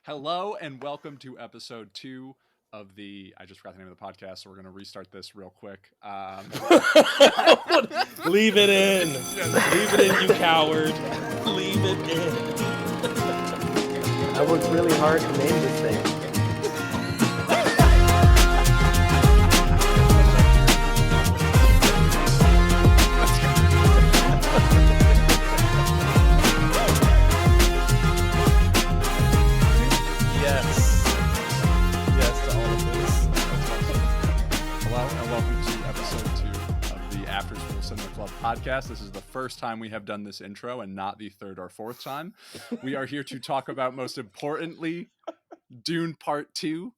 Hello and welcome to episode 2 of the. I just forgot the name of the podcast, so we're going to restart this real quick. Leave it in. Leave it in, you coward. Leave it in. I worked really hard to name this thing. Yes. Yes to all of this. Hello and welcome to episode 2 of the After School Cinema Club podcast. This is the first time we have done this intro and not the third or fourth time. We are here to talk about, most importantly, Dune Part 2,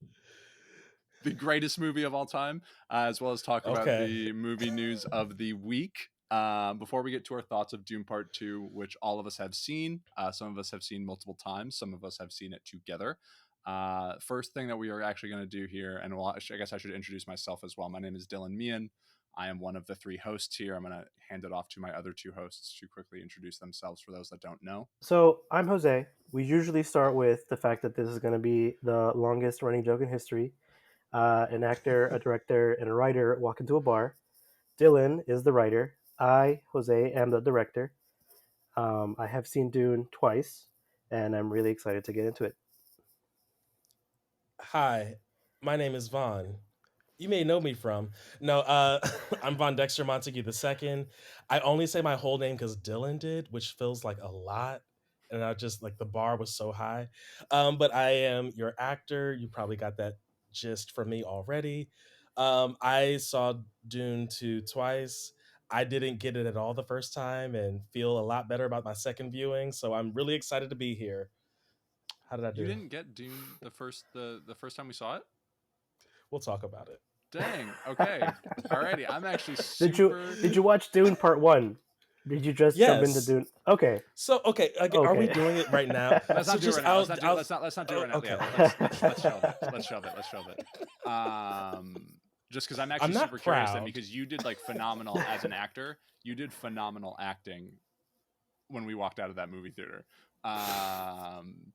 the greatest movie of all time, as well as talk about the movie news of the week. Before we get to our thoughts of Dune Part 2, which all of us have seen, some of us have seen multiple times, some of us have seen it together. First thing that we are actually going to do here, and I guess I should introduce myself as well. My name is Dylan Meehan. I am one of the 3 hosts here. I'm going to hand it off to my other 2 hosts to quickly introduce themselves for those that don't know. So I'm Jose. We usually start with the fact that this is going to be the longest running joke in history. An actor, a director, and a writer walk into a bar. Dylan is the writer. I, Jose, am the director. I have seen Dune twice, and I'm really excited to get into it. Hi, my name is Vaughn. You may know me from. I'm Von Dexter Montague II. I only say my whole name because Dylan did, which feels like a lot. And I just like the bar was so high. But I am your actor. You probably got that gist from me already. I saw Dune 2 twice. I didn't get it at all the first time and feel a lot better about my second viewing. So I'm really excited to be here. How did I do? You didn't get Dune the first time we saw it? We'll talk about it. Dang. Okay. Alrighty. I'm actually super... Did you watch Dune Part 1? Did you just jump into Dune? Okay. So are we doing it right now? Let's not do it right now. Let's not do it right now. Okay. Yeah, let's shelve it. Just because I'm actually super curious then, because you did like phenomenal as an actor. You did phenomenal acting when we walked out of that movie theater.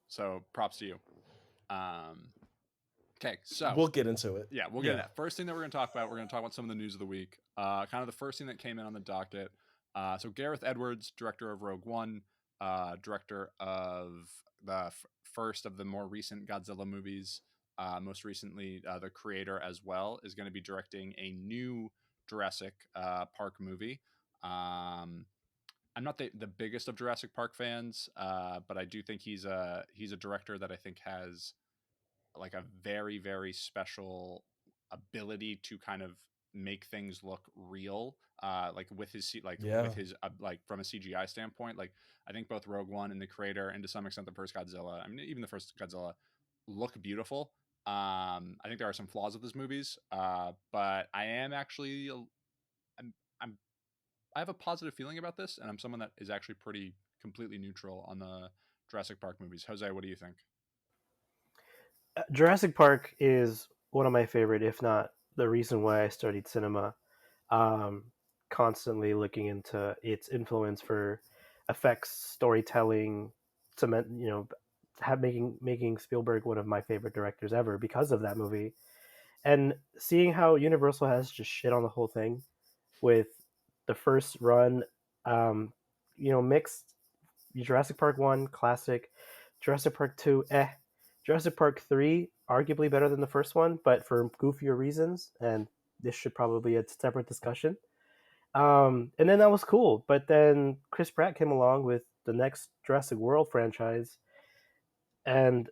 So props to you. Okay, so we'll get into it. Yeah, we'll get into that. First thing that we're going to talk about some of the news of the week. Kind of the first thing that came in on the docket. So Gareth Edwards, director of Rogue One, director of the first of the more recent Godzilla movies, most recently the creator as well, is going to be directing a new Jurassic Park movie. I'm not the biggest of Jurassic Park fans, but I do think he's a director that I think has like a very, very special ability to kind of make things look real, like with his like from a CGI standpoint. Like I think both Rogue One and the creator, and to some extent the first Godzilla, I mean even the first Godzilla, look beautiful. I think there are some flaws with these movies, but I am actually I have a positive feeling about this, and I'm someone that is actually pretty completely neutral on the Jurassic Park movies. Jose, what do you think? Jurassic Park is one of my favorite, if not the reason why I studied cinema. Constantly looking into its influence for effects, storytelling, making Spielberg one of my favorite directors ever because of that movie, and seeing how Universal has just shit on the whole thing with the first run, mixed. Jurassic Park 1, classic. Jurassic Park 2, Jurassic Park 3, arguably better than the first one, but for goofier reasons, and this should probably be a separate discussion. And then that was cool, but then Chris Pratt came along with the next Jurassic World franchise, and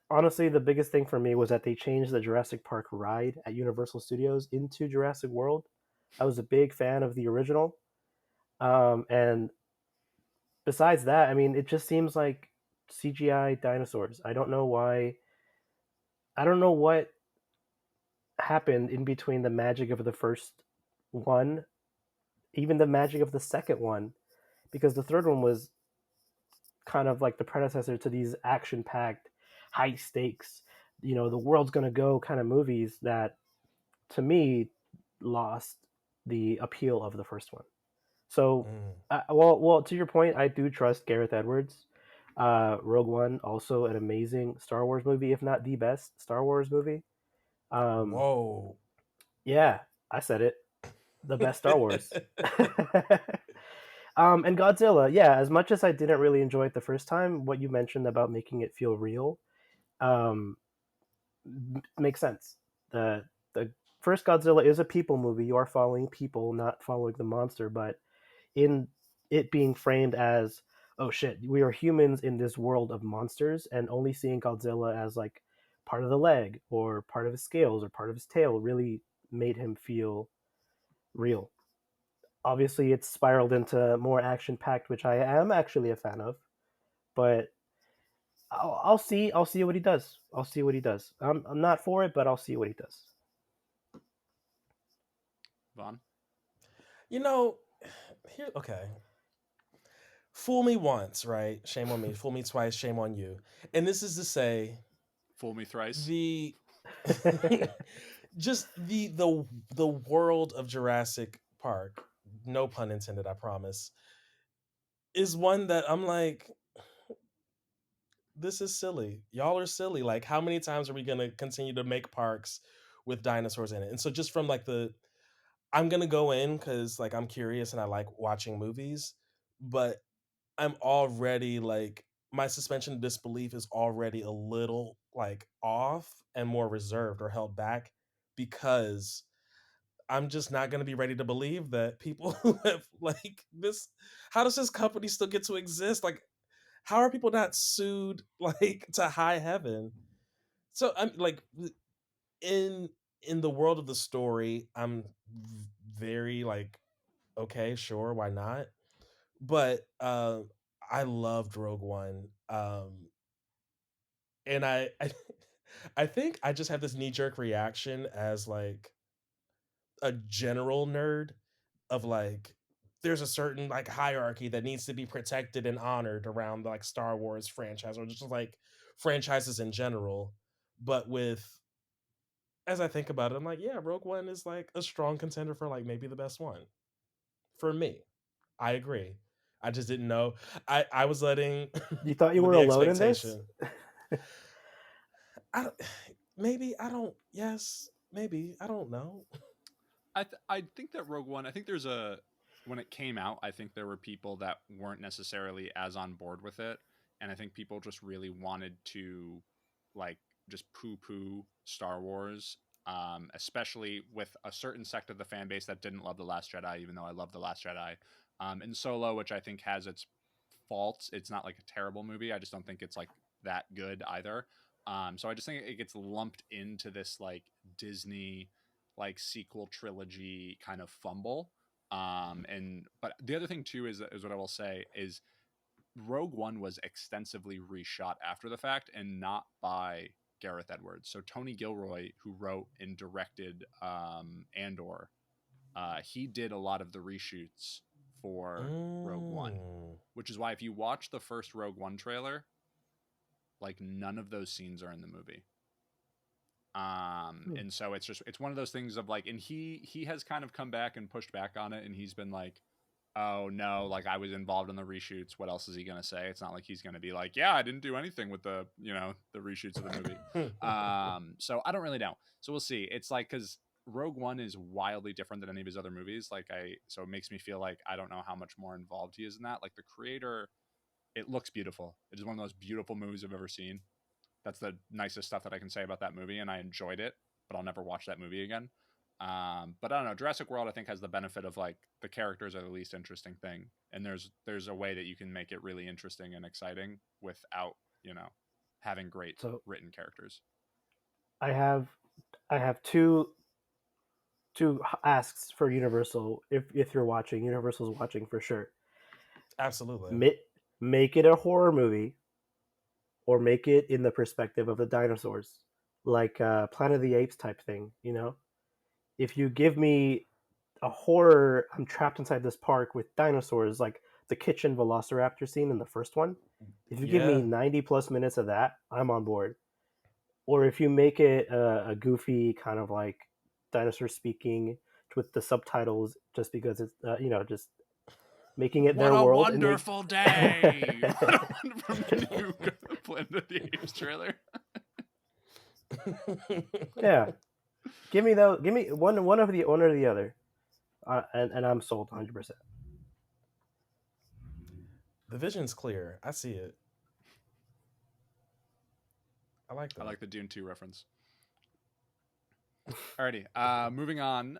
honestly, the biggest thing for me was that they changed the Jurassic Park ride at Universal Studios into Jurassic World. I was a big fan of the original, and besides that, I mean, it just seems like CGI dinosaurs. I don't know why. I don't know what happened in between the magic of the first one, even the magic of the second one, because the third one was kind of like the predecessor to these action-packed, high stakes, the world's gonna go kind of movies that, to me, lost the appeal of the first one. So, well, to your point, I do trust Gareth Edwards. Rogue One, also an amazing Star Wars movie, if not the best Star Wars movie. Um, Whoa. yeah, I said it. The best Star Wars. And Godzilla, yeah, as much as I didn't really enjoy it the first time, what you mentioned about making it feel real um, makes sense. The first Godzilla is a people movie. You are following people, not following the monster, but in it being framed as, oh shit, we are humans in this world of monsters, and only seeing Godzilla as like part of the leg or part of his scales or part of his tail really made him feel real. Obviously, it's spiraled into more action packed, which I am actually a fan of. But I'll see what he does. I'll see what he does. I'm not for it, but I'll see what he does. Vaughn. You know, here, okay. Fool me once, right? Shame on me. Fool me twice, shame on you. And this is to say, Fool me thrice. the just the world of Jurassic Park, no pun intended, I promise, is one that I'm like, this is silly. Y'all are silly. Like, how many times are we gonna continue to make parks with dinosaurs in it? And so just from like I'm gonna go in because like I'm curious and I like watching movies, but I'm already like my suspension of disbelief is already a little like off and more reserved or held back because I'm just not going to be ready to believe that people who have like this, how does this company still get to exist? Like, how are people not sued like to high heaven? So I'm like in in the world of the story, I'm very like, okay, sure, why not? But I loved Rogue One. And I think I just have this knee jerk reaction as like a general nerd of like there's a certain like hierarchy that needs to be protected and honored around like Star Wars franchise or just like franchises in general. But with as I think about it, I'm like, yeah, Rogue One is like a strong contender for like maybe the best one for me. I agree. I just didn't know. I was letting You thought you with were the alone in this? expectation. I don't, maybe I don't. Yes, maybe I don't know. I think that Rogue One. I think there's a when it came out. I think there were people that weren't necessarily as on board with it, and I think people just really wanted to like just poo poo Star Wars. Especially with a certain sect of the fan base that didn't love The Last Jedi, even though I love The Last Jedi. And Solo, which I think has its faults. It's not like a terrible movie. I just don't think it's like that good either. So I just think it gets lumped into this like Disney like sequel trilogy kind of fumble. And but the other thing too is what I will say is Rogue One was extensively reshot after the fact and not by Gareth Edwards. So Tony Gilroy, who wrote and directed Andor, he did a lot of the reshoots for Rogue One, Mm. which is why if you watch the first Rogue One trailer, like none of those scenes are in the movie. Hmm. And so it's one of those things of like, and he has kind of come back and pushed back on it, and he's been like, oh no, like I was involved in the reshoots. What else is he gonna say? It's not like he's gonna be like, yeah, I didn't do anything with the the reshoots of the movie. So I don't really know. So we'll see. It's like because Rogue One is wildly different than any of his other movies. So it makes me feel like I don't know how much more involved he is in that. Like the creator, it looks beautiful. It is one of the most beautiful movies I've ever seen. That's the nicest stuff that I can say about that movie, and I enjoyed it, but I'll never watch that movie again. But I don't know. Jurassic World, I think, has the benefit of like the characters are the least interesting thing, and there's a way that you can make it really interesting and exciting without having great So written characters. I have I have two asks for Universal. If you're watching, Universal's watching for sure. Absolutely. Make make it a horror movie, or make it in the perspective of the dinosaurs, like Planet of the Apes type thing. You know, if you give me a horror, I'm trapped inside this park with dinosaurs, like the kitchen velociraptor scene in the first one. If you give me Yeah. 90 plus minutes of that, I'm on board. Or if you make it a goofy kind of like dinosaur speaking with the subtitles, just because it's just making it What their a world. wonderful day! What a from the new Planet of the Apes trailer. Yeah, give me those. Give me one or the other, and I'm sold 100%. The vision's clear. I see it. I like that. I like the Dune 2 reference. Alrighty, moving on.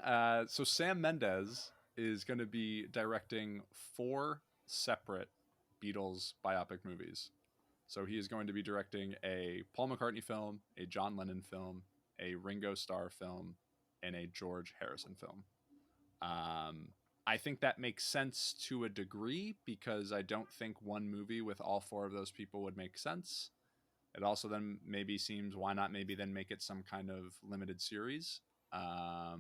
So Sam Mendes is going to be directing 4 separate Beatles biopic movies. So he is going to be directing a Paul McCartney film, a John Lennon film, a Ringo Starr film, and a George Harrison film. I think that makes sense to a degree because I don't think one movie with all 4 of those people would make sense. It also then maybe seems why not maybe then make it some kind of limited series. I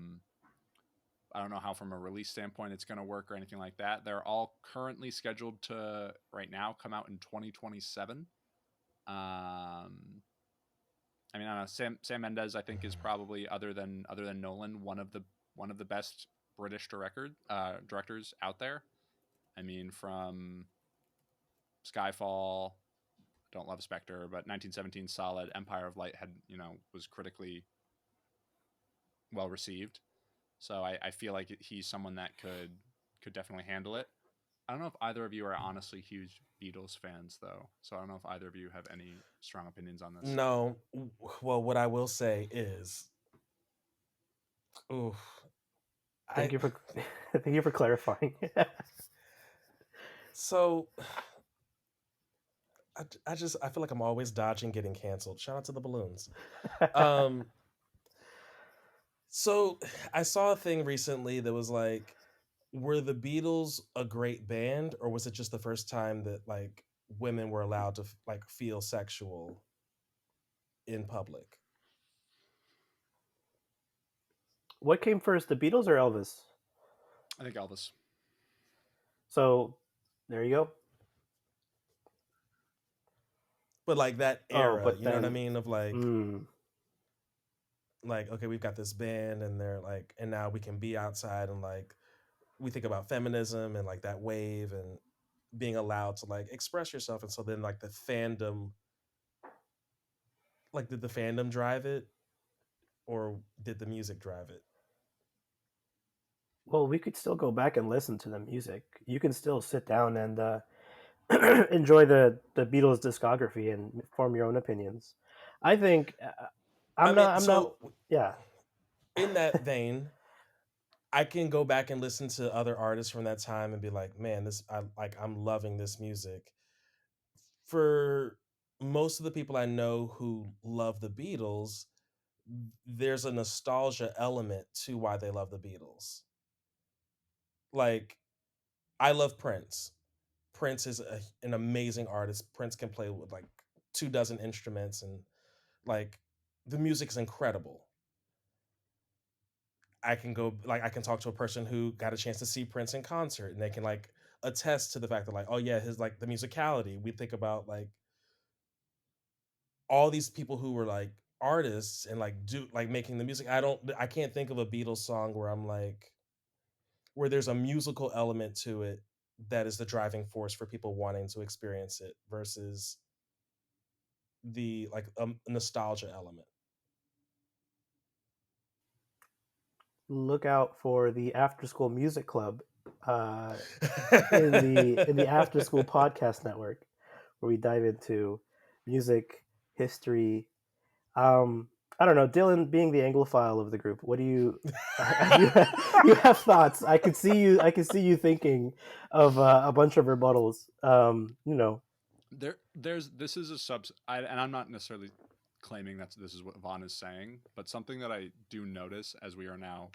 don't know how from a release standpoint it's going to work or anything like that. They're all currently scheduled to right now come out in 2027. I mean, I don't know. Sam Mendes, I think, is probably other than Nolan one of the best British directors out there. I mean, from Skyfall, don't love Spectre, but 1917 solid. Empire of Light had was critically well received, so I feel like he's someone that could definitely handle it. I don't know if either of you are honestly huge Beatles fans, though, so I don't know if either of you have any strong opinions on this. No. Well, what I will say is, oof. Thank you for thank you for clarifying. So I feel like I'm always dodging getting canceled. Shout out to the balloons. So I saw a thing recently that was like, were the Beatles a great band, or was it just the first time that like women were allowed to like feel sexual in public? What came first, the Beatles or Elvis? I think Elvis. So there you go. But like that Oh, era, but you know what I then, mean? Of like, okay, we've got this band and they're like, and now we can be outside and like, we think about feminism and like that wave and being allowed to like express yourself. And so then like the fandom, like did the fandom drive it or did the music drive it? well, we could still go back and listen to the music. You can still sit down and enjoy the Beatles discography and form your own opinions. I think I mean, I'm not. so Yeah, in that vein, I can go back and listen to other artists from that time and be like, man, I'm loving this music. For most of the people I know who love the Beatles, there's a nostalgia element to why they love the Beatles. Like, I love Prince. Prince is an amazing artist. Prince can play with like 24 instruments and like the music is incredible. I can talk to a person who got a chance to see Prince in concert and they can like attest to the fact that like, oh yeah, his like the musicality. We think about like all these people who were like artists and like do like making the music. I can't think of a Beatles song where I'm like where there's a musical element to it that is the driving force for people wanting to experience it versus the like nostalgia element. look out for the After School Music Club uh, in the After School Podcast Network, where we dive into music, history. Um, I don't know, Dylan, being the Anglophile of the group, what do you you have thoughts? I could see you. I could see you thinking of a bunch of rebuttals. There's this is a and I'm not necessarily claiming that this is what Vaughn is saying, but something that I do notice as we are now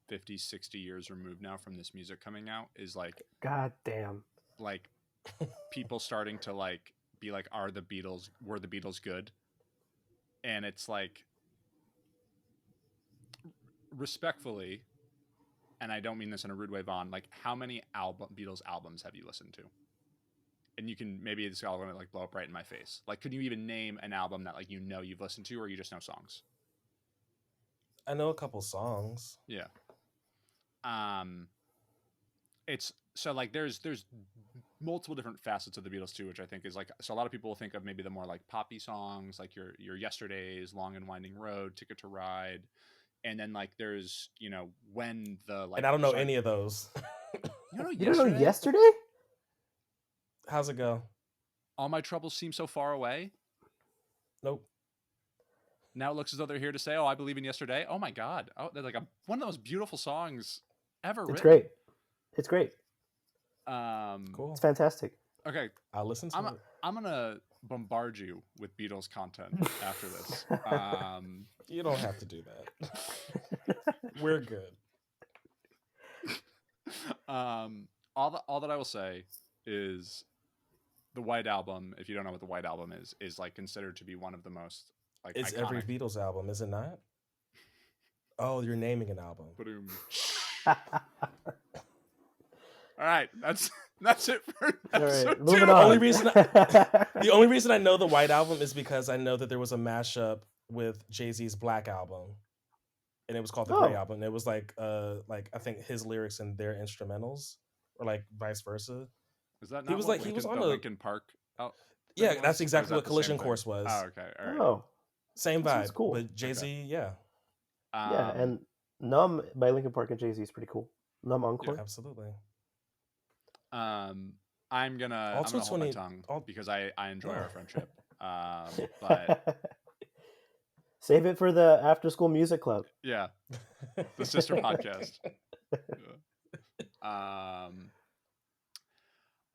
50, 60 years removed now from this music coming out is God damn. like people starting to like be like, were the Beatles good? And it's like, respectfully, and I don't mean this in a rude way, Vaughn, like how many Beatles albums have you listened to? And you can, maybe it's all going to like blow up right in my face. Like, could you even name an album that like you've listened to, or you just know songs? I know a couple songs. Yeah. Um, it's so like there's multiple different facets of the Beatles too, which I think is like, so a lot of people think of maybe the more like poppy songs, like your Yesterdays, Long and Winding Road, Ticket to Ride, and then like there's when the And like I don't know start, any of those. You don't know Yesterday, Yesterday? How's it go? All My Troubles Seem So Far Away. Nope. Now it looks as though they're here to say, "Oh, I Believe in Yesterday." Oh my God! Oh, they're like one of the most beautiful songs ever It's written. great. It's great. Cool. It's fantastic. Okay, I'll listen to it. I'm gonna bombard you with Beatles content after this. You don't have to do that. We're good. All that I will say is the White Album. If you don't know what the White Album is like considered to be one of the most like It's iconic. every Beatles album, is it not? Oh, you're naming an album. Boom. All right, that's it for episode right, moving two. on. The only reason I know the White Album is because I know that there was a mashup with Jay-Z's Black Album, and it was called the Gray Album. And it was like I think his lyrics and their instrumentals, or like vice versa. Is that not he was what like he was on the a Linkin Park? Yeah, that's exactly what the Collision same thing? Course was. Oh, okay, all right. Oh, Same that sounds vibe, cool. but Jay-Z, yeah. Yeah, and Numb by Linkin Park and Jay-Z is pretty cool. Numb Encore. Yeah, absolutely. I'm gonna Also, hold my tongue because I enjoy our friendship. But save it for the After School Music Club. Yeah, the sister podcast.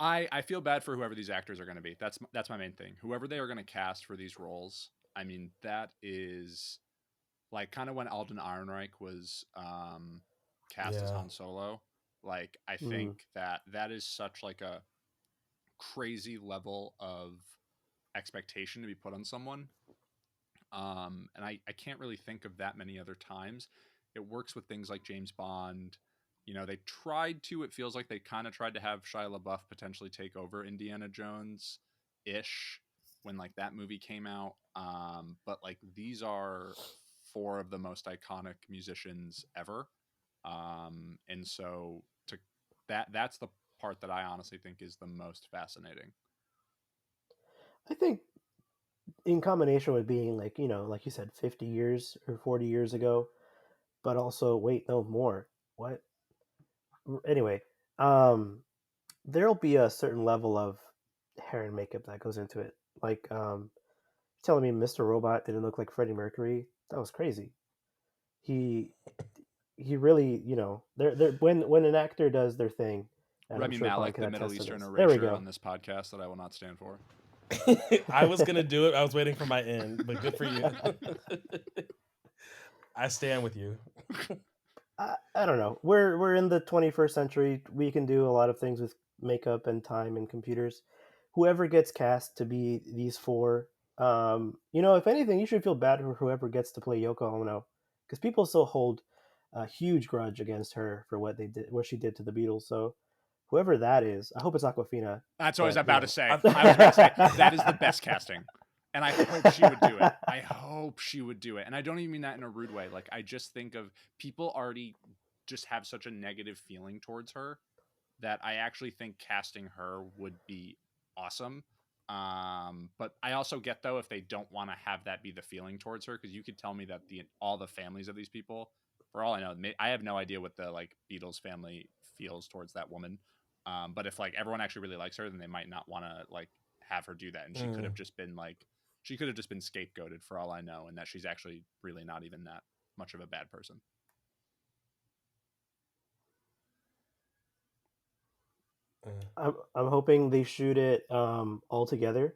I feel bad for whoever these actors are going to be. That's my main thing. Whoever they are going to cast for these roles, I mean, that is like kind of when Alden Ehrenreich was cast as Han Solo. Like, I think that is such like a crazy level of expectation to be put on someone. And I can't really think of that many other times. It works with things like James Bond. They tried to, it feels like they kind of tried to have Shia LaBeouf potentially take over Indiana Jones-ish when like that movie came out. But like these are four of the most iconic musicians ever. And so that's the part that I honestly think is the most fascinating. I think in combination with being like, like you said, 50 years or 40 years ago, but also, wait, no more. What? Anyway, there'll be a certain level of hair and makeup that goes into it. Like, telling me Mr. Robot didn't look like Freddie Mercury, that was crazy. He really, they're when an actor does their thing. Remy Malek, the Middle Eastern erasure on this podcast that I will not stand for. I was gonna do it. I was waiting for my end, but good for you. I stand with you. I don't know. We're in the 21st century. We can do a lot of things with makeup and time and computers. Whoever gets cast to be these four, if anything, you should feel bad for whoever gets to play Yoko Ono, because people still hold a huge grudge against her for what she did to the Beatles. So whoever that is, I hope it's Awkwafina. That's what I was about to say. I was about to say that is the best casting. And I hope she would do it. I hope she would do it. And I don't even mean that in a rude way. Like, I just think of people already just have such a negative feeling towards her that I actually think casting her would be awesome. But I also get, though, if they don't want to have that be the feeling towards her, because you could tell me that all the families of these people, for all I know, I have no idea what the like Beatles family feels towards that woman. But if like everyone actually really likes her, then they might not want to like have her do that. And she could have just been like, she could have just been scapegoated for all I know, and that she's actually really not even that much of a bad person. I'm hoping they shoot it all together,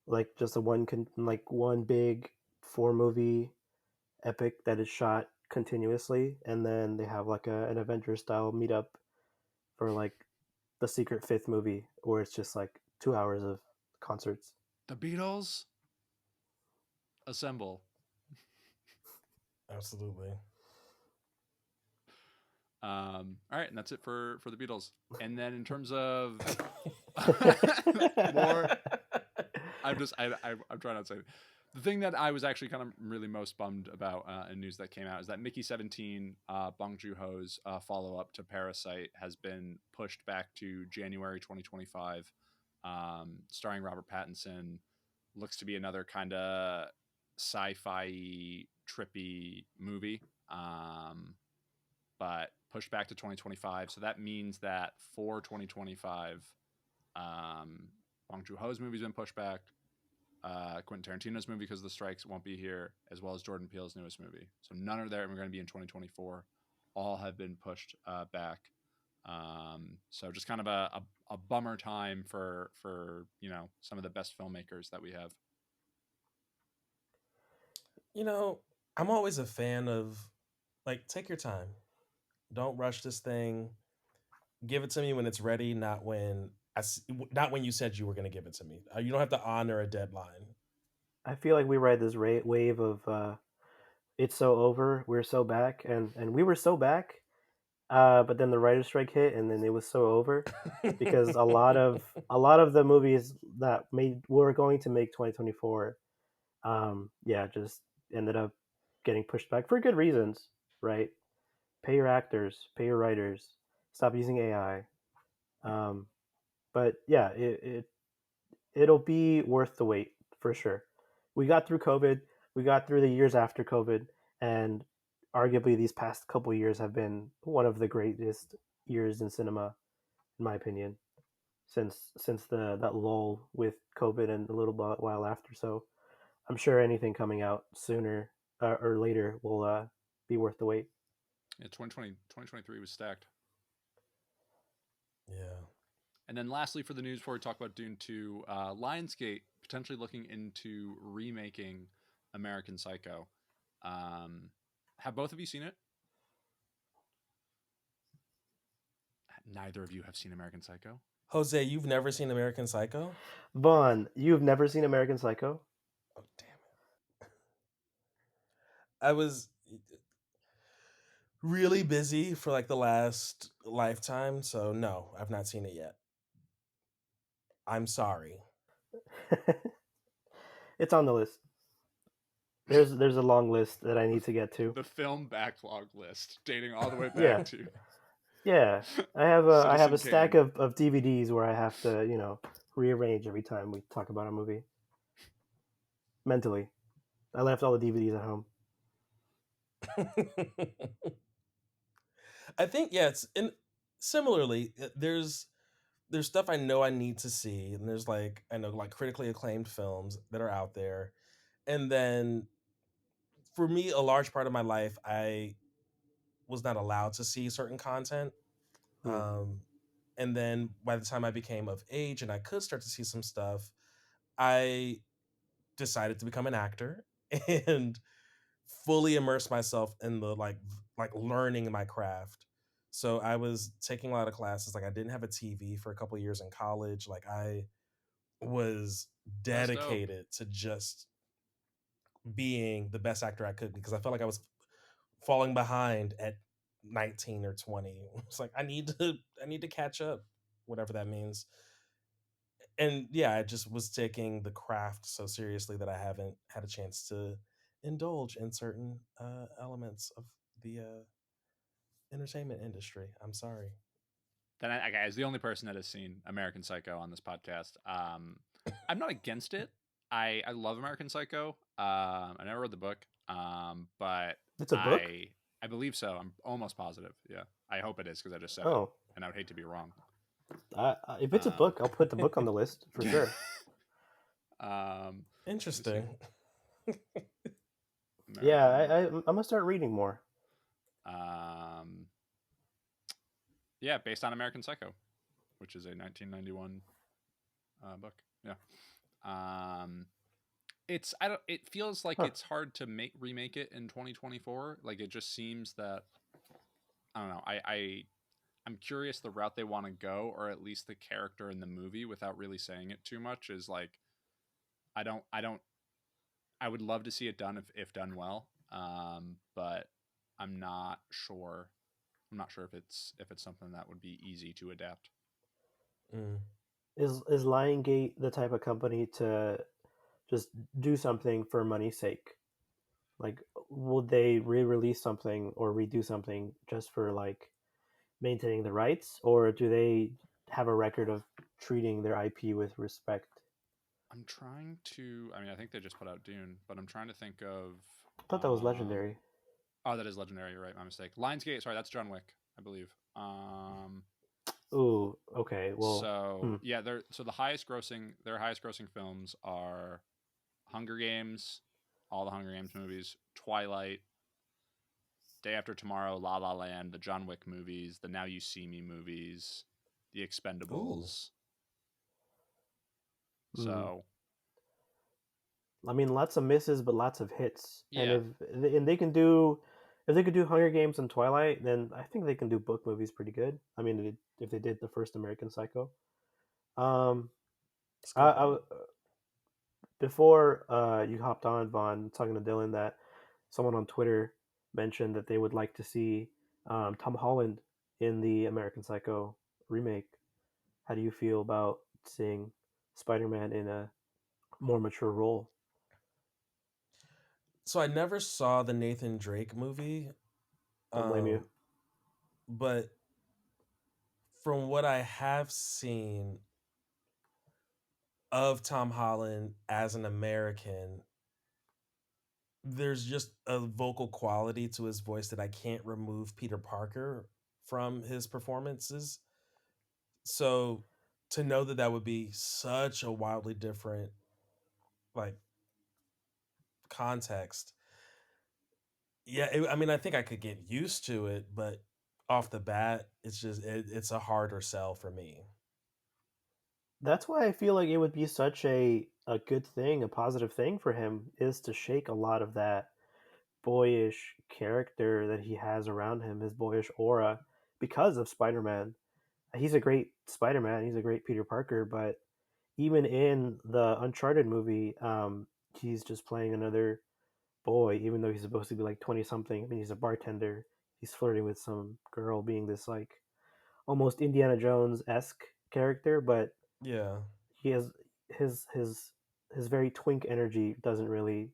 like just one big 4-movie epic that is shot continuously, and then they have like an Avengers style meetup for like the secret 5th movie, where it's just like 2 hours of concerts. The Beatles assemble. Absolutely. All right, and that's it for the Beatles. And then in terms of more, I'm trying not to say it. The thing that I was actually kind of really most bummed about in news that came out is that Mickey 17, Bong Joon-ho's follow-up to Parasite, has been pushed back to January 2025, starring Robert Pattinson. Looks to be another kind of sci-fi trippy movie, but pushed back to 2025. So that means that for 2025, Bong Joon-ho's movie's been pushed back. Quentin Tarantino's movie, because of the strikes, won't be here, as well as Jordan Peele's newest movie. So none are there, and we're going to be in 2024. All have been pushed back. So just kind of a bummer time for some of the best filmmakers that we have. I'm always a fan of, like, take your time. Don't rush this thing. Give it to me when it's ready, not when not when you said you were going to give it to me. You don't have to honor a deadline. I feel like we ride this wave of it's so over, we're so back, and we were so back, but then the writer's strike hit, and then it was so over because a lot of the movies that were going to make 2024, just ended up getting pushed back for good reasons, right? Pay your actors, pay your writers, stop using AI. But yeah, it'll be worth the wait for sure. We got through COVID, we got through the years after COVID, and arguably these past couple years have been one of the greatest years in cinema, in my opinion, since the that lull with COVID and a little while after. So I'm sure anything coming out sooner or later will be worth the wait. Yeah, 2023 was stacked. Yeah. And then lastly, for the news, before we talk about Dune 2, Lionsgate potentially looking into remaking American Psycho. Have both of you seen it? Neither of you have seen American Psycho? Jose, you've never seen American Psycho? Vaughn, you've never seen American Psycho? Oh, damn it. I was really busy for like the last lifetime, so no, I've not seen it yet. I'm sorry. It's on the list. There's a long list that I need to get to. The film backlog list, dating all the way back Yeah. to Yeah, I have a Citizen stack Kane. of DVDs where I have to rearrange every time we talk about a movie. Mentally, I left all the DVDs at home. I think it's and similarly there's stuff I know I need to see, and there's like I know like critically acclaimed films that are out there, and then for me a large part of my life I was not allowed to see certain content. Hmm. And then by the time I became of age and I could start to see some stuff, I decided to become an actor and fully immerse myself in the like learning my craft. So I was taking a lot of classes. Like I didn't have a TV for a couple of years in college. Like I was That's dope. dedicated to just being the best actor I could because I felt like I was falling behind at 19 or 20. It's like I need to catch up, whatever that means. And yeah, I just was taking the craft so seriously that I haven't had a chance to indulge in certain elements of the entertainment industry. I'm sorry. Then as the only person that has seen American Psycho on this podcast, I'm not against it. I love American Psycho. I never read the book, but It's a book. I believe so. I'm almost positive. Yeah, I hope it is because I just said it, Oh, and I would hate to be wrong. if it's a Um, book, I'll put the book on the list for sure. let me see. Interesting. Yeah, American. I'm gonna start reading more. Um, yeah, based on American Psycho, which is a 1991 book. Yeah. It's I don't. It feels like Huh. it's hard to remake it in 2024. Like it just seems that I don't know. I'm curious the route they want to go, or at least the character in the movie, without really saying it too much. Is like I don't. I would love to see it done if done well. But I'm not sure. I'm not sure if it's something that would be easy to adapt. Mm. Is Liongate the type of company to just do something for money's sake? Like, would they re-release something or redo something just for like maintaining the rights, or do they have a record of treating their IP with respect? I'm trying to. I mean, I think they just put out Dune, but I'm trying to think of. I thought that was legendary. Oh, that is Legendary. You're right. My mistake. Lionsgate. Sorry, that's John Wick, I believe. Ooh, okay. Well, So yeah, the their highest grossing films are Hunger Games, all the Hunger Games movies, Twilight, Day After Tomorrow, La La Land, the John Wick movies, the Now You See Me movies, the Ooh. Expendables. hmm. So I mean, lots of misses, but lots of hits. And yeah, and they can do, if they could do Hunger Games and Twilight, then I think they can do book movies pretty good. I mean, if they did the first American Psycho. Um, That's a good I point. before you hopped on, Vaughn, talking to Dylan, that someone on Twitter mentioned that they would like to see Tom Holland in the American Psycho remake. How do you feel about seeing Spider-Man in a more mature role? So I never saw the Nathan Drake movie, Don't blame you. um, but from what I have seen of Tom Holland as an American, there's just a vocal quality to his voice that I can't remove Peter Parker from his performances. So to know that that would be such a wildly different like context, yeah, I mean, I think I could get used to it, but off the bat, it's a harder sell for me. That's why I feel like it would be such a good thing, a positive thing for him, is to shake a lot of that boyish character that he has around him, his boyish aura, because of Spider-Man. He's a great Spider-Man. He's a great Peter Parker, but even in the Uncharted movie, he's just playing another boy, even though he's supposed to be like 20 something. I mean, he's a bartender. He's flirting with some girl, being this like almost Indiana Jones esque character, but Yeah, he has his his his very twink energy doesn't really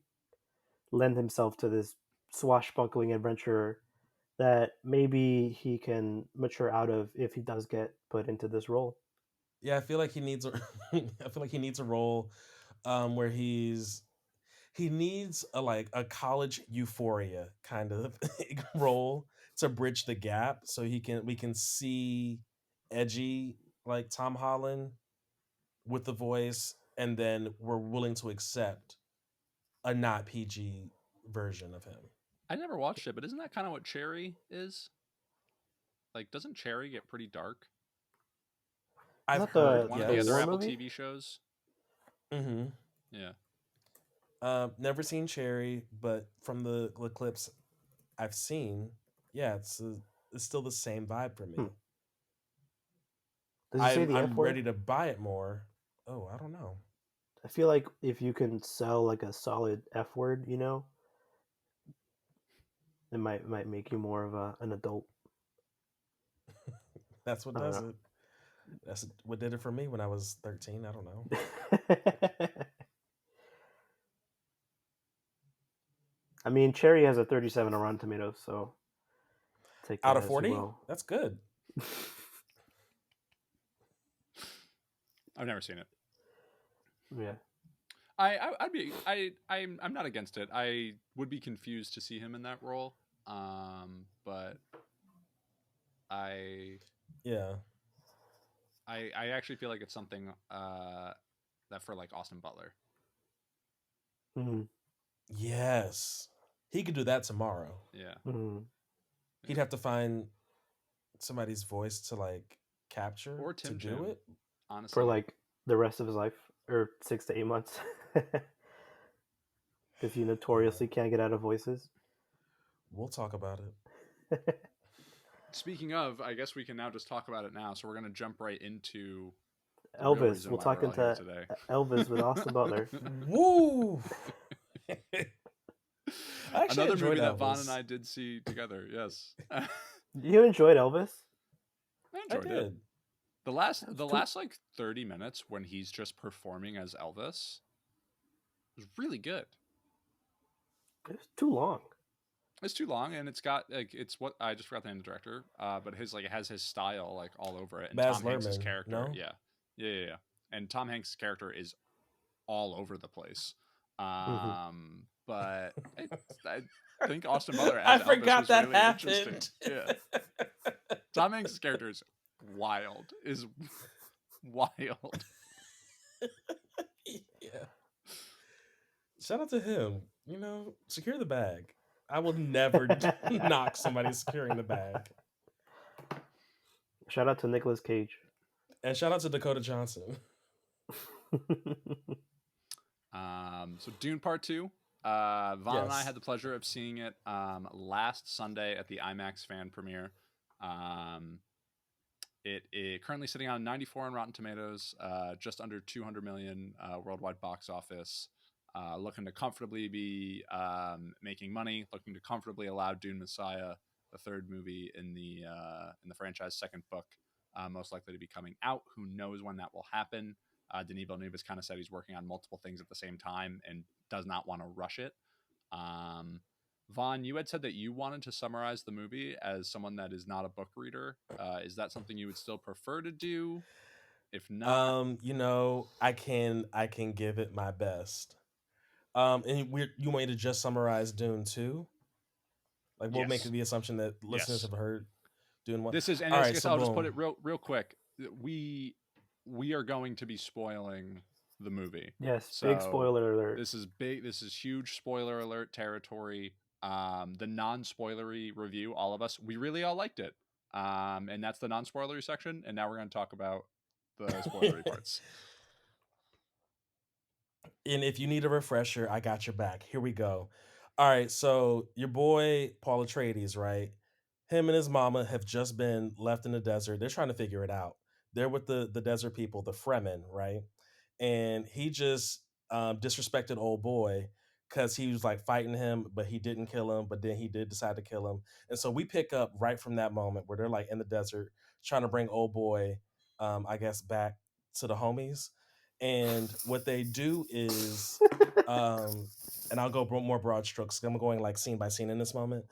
lend himself to this swashbuckling adventurer that maybe he can mature out of if he does get put into this role. yeah. I feel like he needs a, I feel like he needs a role, where he needs a like a college euphoria kind of role to bridge the gap, so we can see edgy like Tom Holland with the voice, and then we're willing to accept a not PG version of him. I never watched it, but isn't that kind of what Cherry is? Like, doesn't Cherry get pretty dark? Is I've that heard, One of the the other war yes. Apple movie? TV shows. Mm-hmm. Yeah, Never seen Cherry, but from the clips I've seen, yeah, it's still the same vibe for Hmm. me. Does he say the F I'm word? ready to buy it more. Oh, I don't know. I feel like if you can sell like a solid F word, it might make you more of an adult. That's what I don't does know. it. That's what did it for me when I was 13. I don't know. I mean, Cherry has a 37 on Rotten Tomatoes, so take Out that of as you 40, will. that's good. I've never seen it. Yeah. I'd be I'm not against it. I would be confused to see him in that role. But I Yeah. I actually feel like it's something that for like Austin Butler. Mm-hmm. Yes. He could do that tomorrow. Yeah. Mm-hmm. He'd Yeah. have to find somebody's voice to like capture Or to Tim do Jim, it. For honestly. like the rest of his life, or 6 to 8 months, because he Yeah. notoriously can't get out of voices. We'll talk about it. Speaking of, I guess we can now just talk about it now. So we're gonna jump right into the real Elvis. reason We'll why talk we're all here into today. Elvis with Austin Butler. Woo! I actually Another enjoyed movie that Vaughn and Elvis. I did see together. Yes. I You enjoyed Elvis? I enjoyed it. did. That's The too. last like 30 minutes when he's just performing as Elvis was really good. It's too long. It's too long, and it's got like it's what I just forgot the name of the director, but his like it has his style like all over it, and Baz Tom Hanks's Luhrmann, character, no? yeah, and Tom Hanks's character is all over the place. Mhm. But I think Austin Butler I as Elvis forgot was that really interesting. happened. Yeah, Tom Hanks's character is wild. Is wild. Yeah. Shout out to him. You know, secure the bag. I will never knock somebody securing the bag. Shout out to Nicolas Cage. And shout out to Dakota Johnson. So Dune Part 2. Vaughn and I Yes. had the pleasure of seeing it last Sunday at the IMAX fan premiere. It is currently sitting on 94 on Rotten Tomatoes, just under 200 million worldwide box office. Looking to comfortably be making money, looking to comfortably allow Dune Messiah, the third movie in the franchise, second book, most likely to be coming out. Who knows when that will happen? Denis Villeneuve has kind of said he's working on multiple things at the same time and does not want to rush it. Vaughn, you had said that you wanted to summarize the movie as someone that is not a book reader. Is that something you would still prefer to do? If not, You know, I can give it my best. And you want me to just summarize Dune 2? Like we'll make yes, the assumption that listeners yes. have heard Dune 1. This is, and All I right, guess so I'll just put boom. it real quick. We are going to be spoiling the movie. Yes, So big spoiler alert. this is big. This is huge spoiler alert territory. The non-spoilery review, all of us, we really all liked it. And that's the non-spoilery section. And now we're going to talk about the spoilery parts. And if you need a refresher, I got your back. Here we go. All right, so your boy Paul Atreides, right? Him and his mama have just been left in the desert. They're trying to figure it out. They're with the desert people, the Fremen, right? And he just disrespected old boy because he was like fighting him, but he didn't kill him. But then he did decide to kill him. And so we pick up right from that moment where they're like in the desert trying to bring old boy, I guess, back to the homies. And what they do is, and I'll go more broad strokes. 'Cause I'm going like scene by scene in this moment,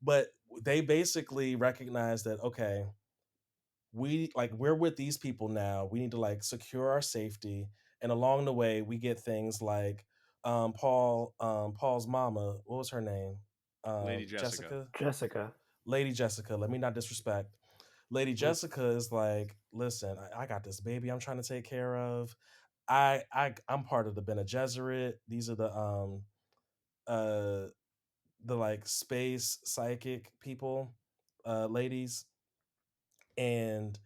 but they basically recognize that okay, we're with these people now. We need to like secure our safety, and along the way, we get things like Paul's mama. What was her name? Lady Jessica. Jessica. Jessica. Lady Jessica. Let me not disrespect. Lady Jessica is like, listen, I got this baby I'm trying to take care of. I'm part of the Bene Gesserit. These are uh the like space psychic people, ladies, and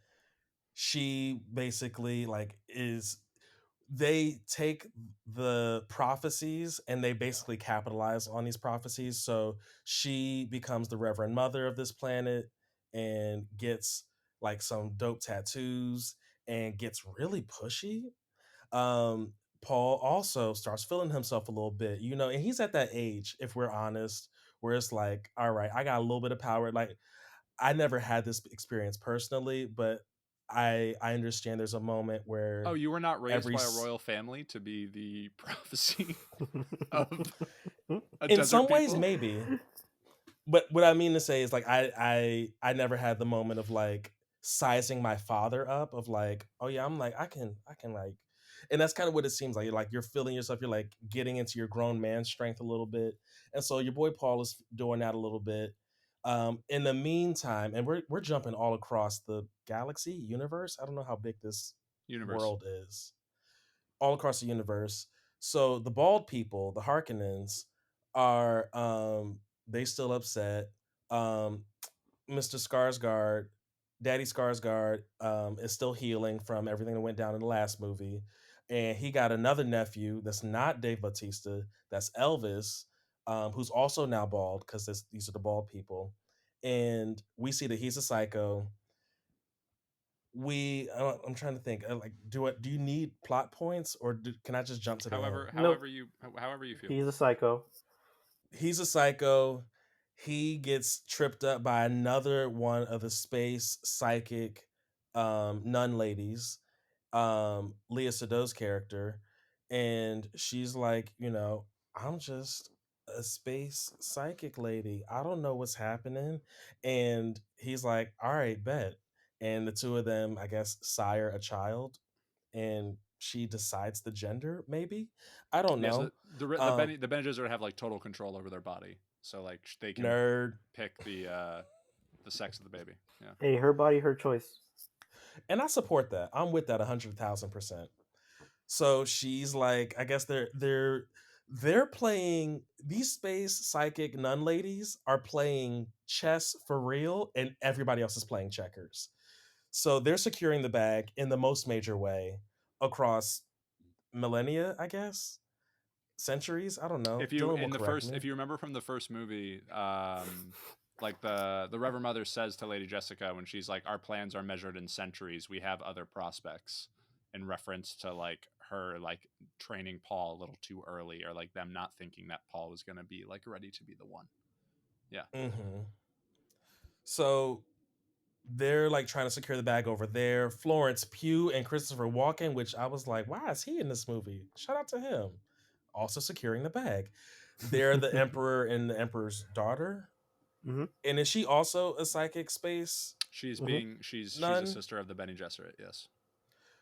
she basically like is they take the prophecies and they basically capitalize on these prophecies. So she becomes the Reverend Mother of this planet and gets like some dope tattoos and gets really pushy. um Paul also starts feeling himself a little bit, you know, and he's at that age, if we're honest, where it's like, all right, I got a little bit of power. Like, I never had this experience personally, but I understand there's a moment Oh, where you were not raised every by a royal family to be the prophecy of a in desert some ways people? maybe, but what I mean to say is like I never had the moment of like sizing my father up of like, oh yeah, I'm like I can like, and that's kind of what it seems like you're feeling yourself, you're like getting into your grown man strength a little bit. And so your boy Paul is doing that a little bit. In the meantime, and we're jumping all across the galaxy universe. I don't know how big this Universe. world is, all across the universe. So the bald people, the Harkonnens, are they still upset. Um, Mr. Skarsgård, Daddy Skarsgård, is still healing from everything that went down in the last movie, and he got another nephew that's not Dave Bautista, that's Elvis, who's also now bald because these are the bald people, and we see that he's a psycho. I'm trying to think. Like, do you need plot points, or can I just jump to the end? Nope. However you feel. He's a psycho. He's a psycho. He gets tripped up by another one of the space psychic nun ladies, Leah Sado's character, and she's like, I'm just a space psychic lady. I don't know what's happening. And he's like, all right, bet. And the two of them, I guess, sire a child, and she decides the gender, maybe. I don't Yeah, so know. the Bene Gesserit have like total control over their body, so like they can Nerd. pick the sex of the baby. Yeah. Hey, her body, her choice. And I support that. I'm with that 100,000%. So she's like, I guess they're playing, these space psychic nun ladies are playing chess for real, and everybody else is playing checkers. So they're securing the bag in the most major way across millennia, I guess, centuries. I don't know. Dylan will correct me. If you remember from the first movie, like the Reverend Mother says to Lady Jessica when she's like, "Our plans are measured in centuries. We have other prospects," in reference to like her like training Paul a little too early, or like them not thinking that Paul was gonna be like ready to be the one. Yeah. Hmm. So they're like trying to secure the bag over there. Florence Pugh and Christopher Walken, which I was like, why is he in this movie? Shout out to him. Also securing the bag. They're the emperor and the emperor's daughter. Hmm. And is she also a psychic space Hmm. She's a nun? sister of the Bene Gesserit. Yes.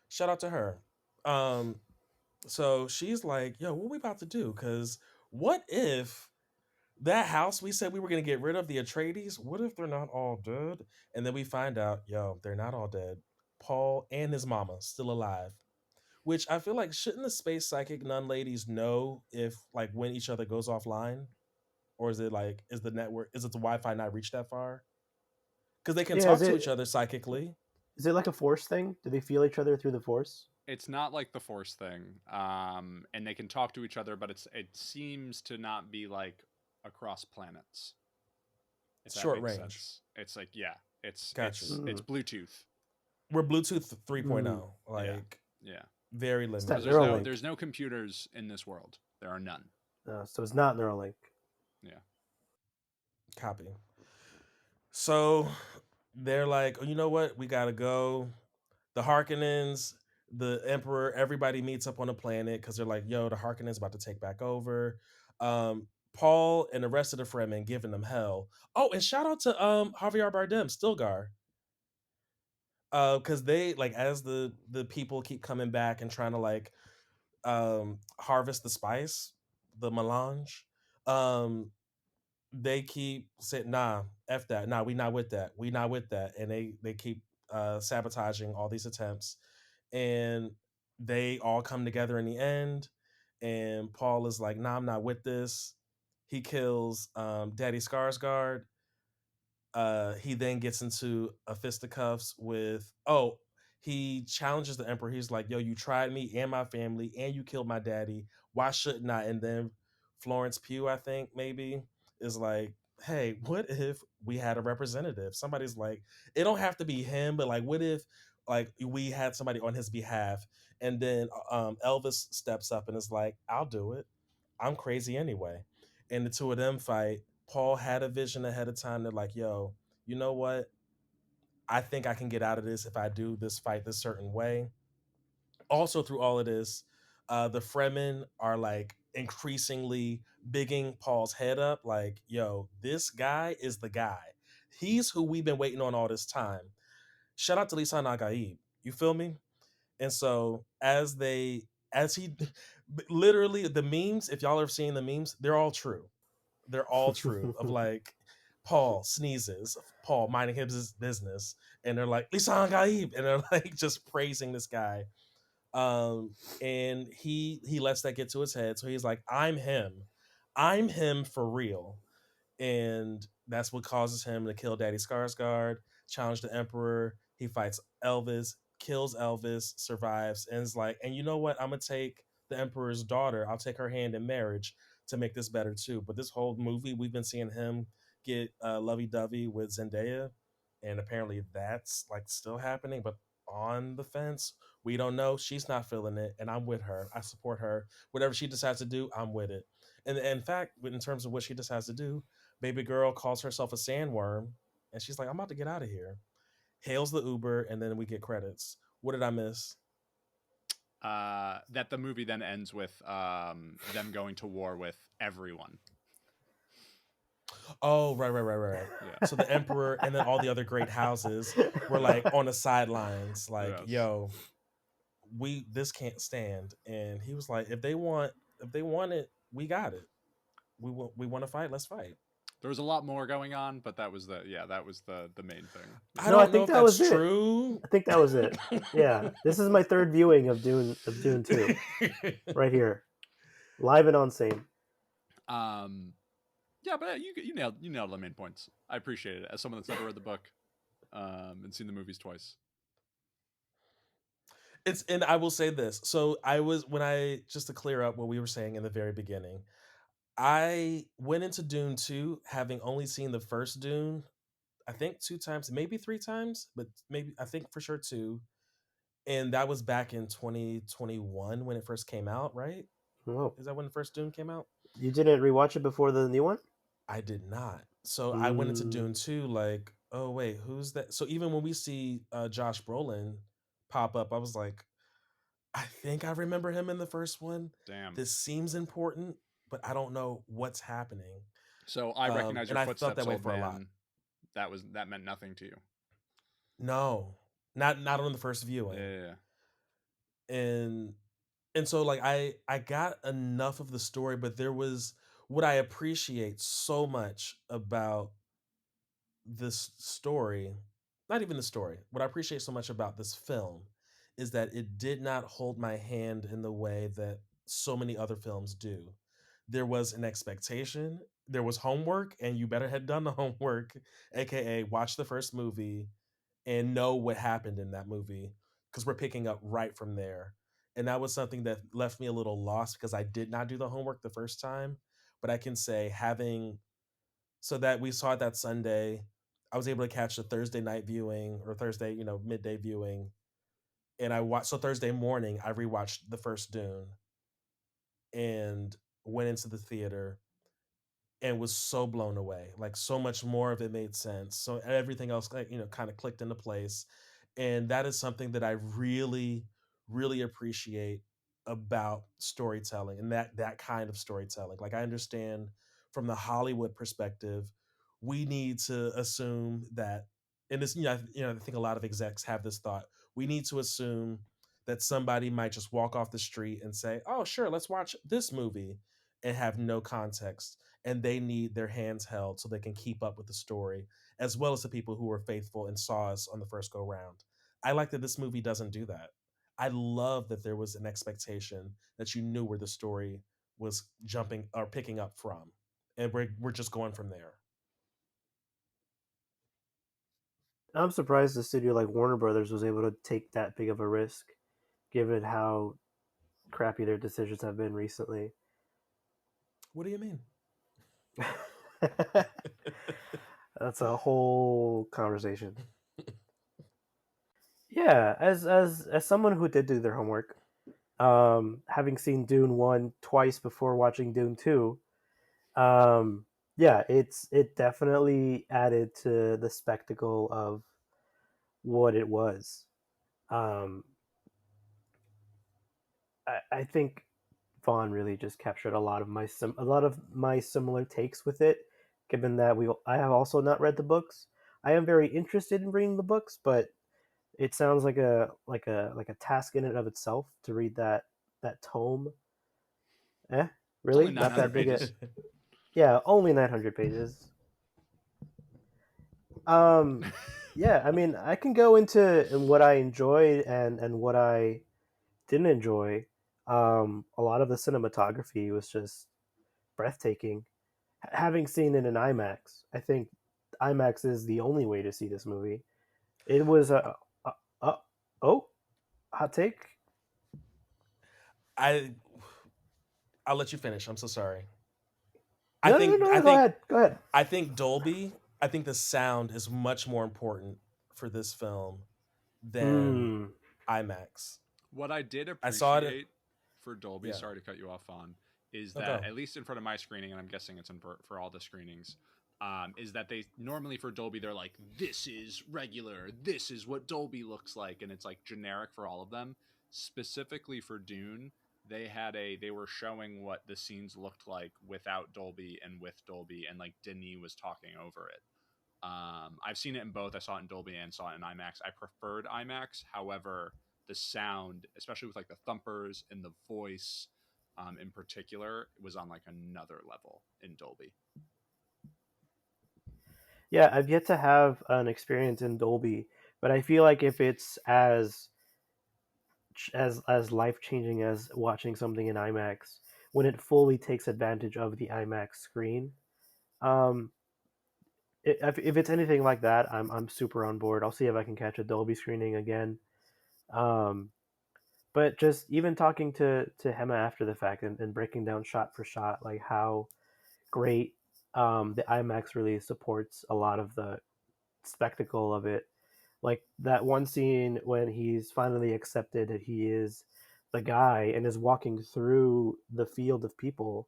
Shout out to her. Um, so she's like, yo, what we about to do? Because what if that house we said we were going to get rid of, the Atreides, what if they're not all dead? And then we find out, yo, they're not all dead. Paul and his mama still alive. Which I feel like, shouldn't the space psychic nun ladies know if like when each other goes offline? Or is it like, is it the Wi-Fi not reach that far? Because they can Yeah, talk to each other psychically. is it like a force thing? Do they feel each other through the force? It's not like the Force thing, and they can talk to each other, but it seems to not be like across planets. If It's that short makes range. sense. It's like, yeah, Got you. it's Mm. Bluetooth. We're Bluetooth 3.0, Mm. Yeah, like yeah. very It's Because that limited. Neuralink. there's no computers in this world. There are none. So it's not Neuralink. Yeah. Copy. So they're like, oh, you know what? We gotta go. The Harkonnens, the Emperor, everybody meets up on the planet because they're like, yo, the Harkonnens about to take back over. Paul and the rest of the Fremen giving them hell. Oh, and shout out to Javier Bardem, Stilgar. Because they like, as the people keep coming back and trying to like harvest the spice, the melange. Um, they keep saying, nah, F that. Nah, we not with that. We not with that. And they keep sabotaging all these attempts. And they all come together in the end. And Paul is like, nah, I'm not with this. He kills Daddy Skarsgård. He then gets into a fisticuffs with, he challenges the emperor. He's like, yo, you tried me and my family and you killed my daddy. Why shouldn't I? And then Florence Pugh, I think maybe, is like, hey, what if we had a representative? Somebody's like, it don't have to be him, but like, what if like we had somebody on his behalf? And then Elvis steps up and is like, I'll do it. I'm crazy anyway. And the two of them fight. Paul had a vision ahead of time. They're like, yo, you know what? I think I can get out of this if I do this fight this certain way. Also, through all of this, the Fremen are like increasingly bigging Paul's head up. Like, yo, this guy is the guy. He's who we've been waiting on all this time. Shout out to Lisan Nagaib. You feel me? And so as he literally, the memes, if y'all are seeing the memes, they're all true. They're all true. Of like, Paul sneezes, Paul minding his business, and they're like, Lisan Gaib, and they're like just praising this guy. And he lets that get to his head. So he's like, I'm him. I'm him for real. And that's what causes him to kill Daddy Skarsgård, challenge the Emperor. He fights Elvis, kills Elvis, survives, and is like, and you know what? I'm gonna take the Emperor's daughter. I'll take her hand in marriage to make this better too. But this whole movie, we've been seeing him get lovey-dovey with Zendaya, and apparently that's like still happening, but on the fence. We don't know. She's not feeling it, and I'm with her. I support her. Whatever she decides to do, I'm with it. And in fact, in terms of what she decides to do, baby girl calls herself a sandworm, and she's like, I'm about to get out of here. Hails the Uber, and then we get credits. What did I miss? that the movie then ends with them going to war with everyone. Oh, right. Yeah. So the emperor and then all the other great houses were like on the sidelines, like, Yes. yo, this can't stand. And he was like, if they want it, we got it. We want to fight, let's fight. There was a lot more going on, but that was the main thing. I No, I don't know think if that that's was it. true. I think that was it. Yeah, this is my third viewing of Dune 2 right here, live and on same. Yeah, but you nailed the main points. I appreciate it as someone that's never read the book and seen the movies twice. And I will say this. So just to clear up what we were saying in the very beginning, I went into Dune 2 having only seen the first Dune, I think 2 times, maybe 3 times, but maybe I think for sure 2. And that was back in 2021 when it first came out, right? Oh, Is that when the first Dune came out? you didn't rewatch it before the new one? I did not. So I went into Mm. Dune 2 like, oh wait, who's that? So even when we see Josh Brolin pop up, I was like, I think I remember him in the first one. Damn. This seems important, but I don't know what's happening. So I recognize And your I felt footsteps, that way old for a lot. man. That meant nothing to you. No, not on the first viewing. Yeah. And so like I got enough of the story, but there was what I appreciate so much about this story, not even the story, what I appreciate so much about this film is that it did not hold my hand in the way that so many other films do. There was an expectation, there was homework, and you better had done the homework, aka watch the first movie and know what happened in that movie because we're picking up right from there. And that was something that left me a little lost because I did not do the homework the first time. But I can say having so that we saw it that Sunday, I was able to catch the Thursday night viewing or Thursday, midday viewing. And I watched so Thursday morning I rewatched the first Dune and went into the theater and was so blown away. Like so much more of it made sense. So everything else, like, kind of clicked into place. And that is something that I really, really appreciate about storytelling and that kind of storytelling. Like I understand from the Hollywood perspective, we need to assume that, and this, I think a lot of execs have this thought. We need to assume that somebody might just walk off the street and say, "Oh, sure, let's watch this movie," and have no context, and they need their hands held so they can keep up with the story, as well as the people who were faithful and saw us on the first go round. I like that this movie doesn't do that. I love that there was an expectation that you knew where the story was jumping or picking up from, and we're just going from there. I'm surprised a studio like Warner Brothers was able to take that big of a risk, given how crappy their decisions have been recently. What do you mean? That's a whole conversation. Yeah, as someone who did do their homework, having seen Dune 1 twice before watching Dune 2, yeah, it definitely added to the spectacle of what it was. Um, I think Vaughn really just captured a lot of my similar takes with it. Given that I have also not read the books, I am very interested in reading the books, but it sounds like a task in and of itself to read that tome. It's only Really? Not that 900 big a pages. Yeah, only 900 pages. Um, yeah, I mean, I can go into what I enjoyed and what I didn't enjoy. A lot of the cinematography was just breathtaking. Having seen it in IMAX, I think IMAX is the only way to see this movie. It was a oh, hot take. I I'll let you finish. I'm so sorry. I No, no, no, think no, I no. Go think ahead. Go ahead. I think Dolby. I think the sound is much more important for this film than Hmm. IMAX. What I did I saw it. appreciate for Dolby, Yeah. sorry to cut you off on, is No, that go. at least in front of my screening, and I'm guessing it's for all the screenings, is that they normally for Dolby they're like, this is regular, this is what Dolby looks like, and it's like generic for all of them. specifically for Dune, they were showing what the scenes looked like without Dolby and with Dolby, and like Denis was talking over it. I've seen it in both. I saw it in Dolby and saw it in IMAX. I preferred IMAX. However, the sound, especially with like the thumpers and the voice, in particular, was on like another level in Dolby. Yeah, I've yet to have an experience in Dolby, but I feel like if it's as life changing as watching something in IMAX, when it fully takes advantage of the IMAX screen, um, if it's anything like that, I'm super on board. I'll see if I can catch a Dolby screening again. Um, but just even talking to Hema after the fact and breaking down shot for shot, like how great the IMAX really supports a lot of the spectacle of it. Like that one scene when he's finally accepted that he is the guy and is walking through the field of people.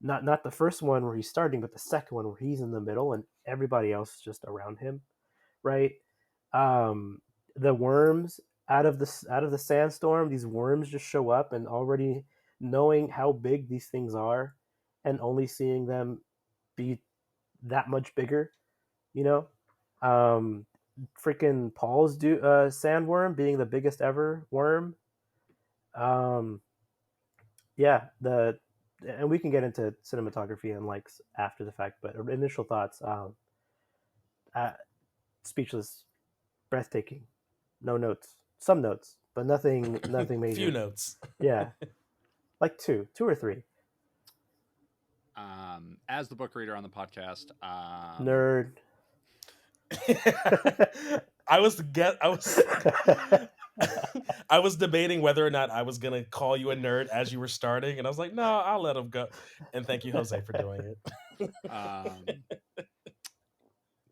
Not the first one where he's starting, but the second one where he's in the middle and everybody else is just around him, right? Um, the worms out of the sandstorm, these worms just show up, and already knowing how big these things are, and only seeing them be that much bigger, you know. Um, Freaking Paul's sandworm being the biggest ever worm. Um, yeah, the and we can get into cinematography and likes after the fact, but initial thoughts. Uh, Speechless, breathtaking. No notes, some notes, but nothing major. Few notes. Yeah, like two or three. As the book reader on the podcast, Nerd. I was get I was I was debating whether or not I was gonna call you a nerd as you were starting, and I was like, no, I'll let him go. And thank you, Jose, for doing it.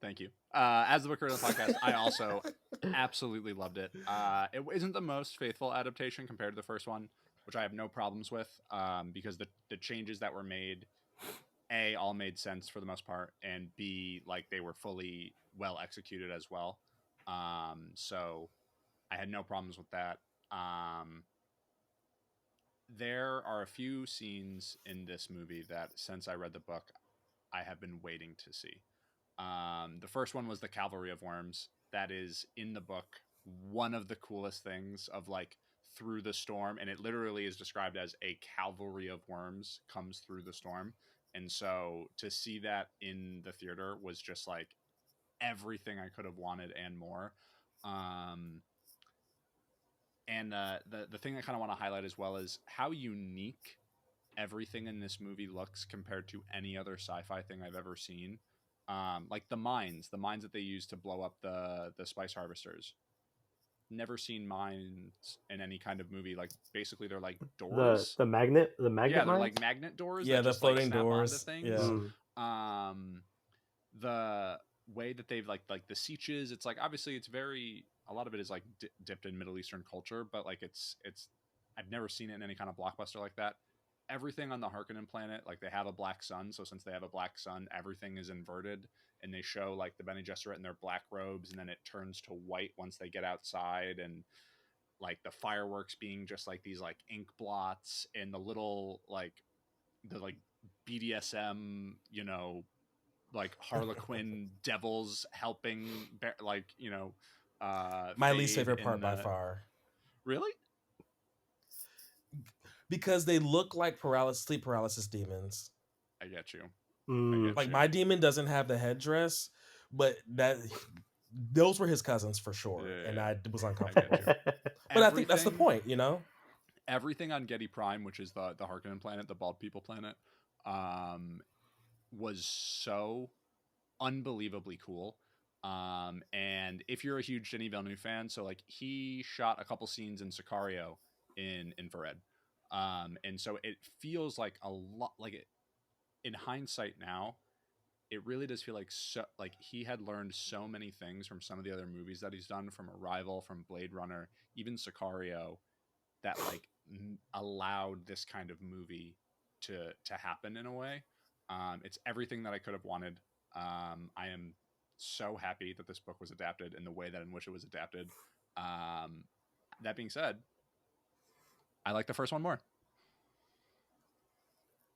thank you. As the book reader on the podcast, I also absolutely loved it. It isn't the most faithful adaptation compared to the first one, which I have no problems with, because the changes that were made, A, all made sense for the most part, and B, like they were fully well executed as well. So I had no problems with that. There are a few scenes in this movie that, since I read the book, I have been waiting to see. The first one was the Cavalry of Worms. That is in the book one of the coolest things of like through the storm, and it literally is described as a cavalry of worms comes through the storm. And so to see that in the theater was just like everything I could have wanted and more. Um, and the thing I kind of want to highlight as well is how unique everything in this movie looks compared to any other sci-fi thing I've ever seen. Like the mines that they use to blow up the spice harvesters. Never seen mines in any kind of movie. Like basically they're like the doors. the magnet the magnet Yeah, they're mines. like magnet doors Yeah, that the just like floating snap onto doors. things. Yeah. Um, the way that they've like the sieges, it's like obviously it's very a lot of it is like dipped in Middle Eastern culture, but like it's I've never seen it in any kind of blockbuster like that. Everything on the Harkonnen planet, like they have a black sun, so since they have a black sun, everything is inverted, and they show like the Bene Gesserit in their black robes, and then it turns to white once they get outside, and like the fireworks being just like these like ink blots, and the little like the like BDSM, like Harlequin devils helping, like My least fade favorite in part by the. far. Really? Because they look like sleep paralysis demons. I get you. I Mm. get Like you. my demon doesn't have the headdress, but those were his cousins for sure, Yeah, and I was I uncomfortable. get you. But I think that's the Everything, point, you know. everything on Getty Prime, which is the Harkonnen planet, the bald people planet, um, was so unbelievably cool. And if you're a huge Denis Villeneuve fan, so like he shot a couple scenes in Sicario in infrared. And so it feels like a lot like it in hindsight now, it really does feel like so like he had learned so many things from some of the other movies that he's done, from Arrival, from Blade Runner, even Sicario, that like allowed this kind of movie to happen in a way. It's everything that I could have wanted. I am so happy that this book was adapted in the way that in which it was adapted. Um, that being said, I like the first one more.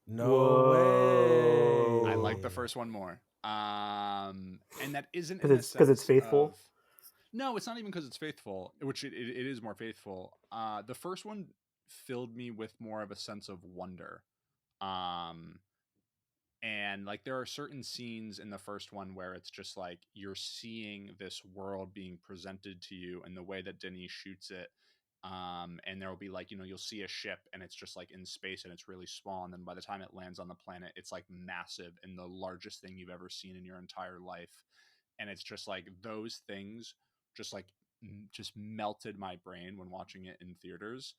No Whoa. I like the way. first one more. And that isn't in the Because it's sense faithful. of no, it's not even because it's faithful, which it is more faithful. The first one filled me with more of a sense of wonder. Um, and like there are certain scenes in the first one where it's just like you're seeing this world being presented to you and the way that Denis shoots it. And there will be like, you'll see a ship and it's just like in space and it's really small. And then by the time it lands on the planet, it's like massive and the largest thing you've ever seen in your entire life. And it's just like those things just like just melted my brain when watching it in theaters.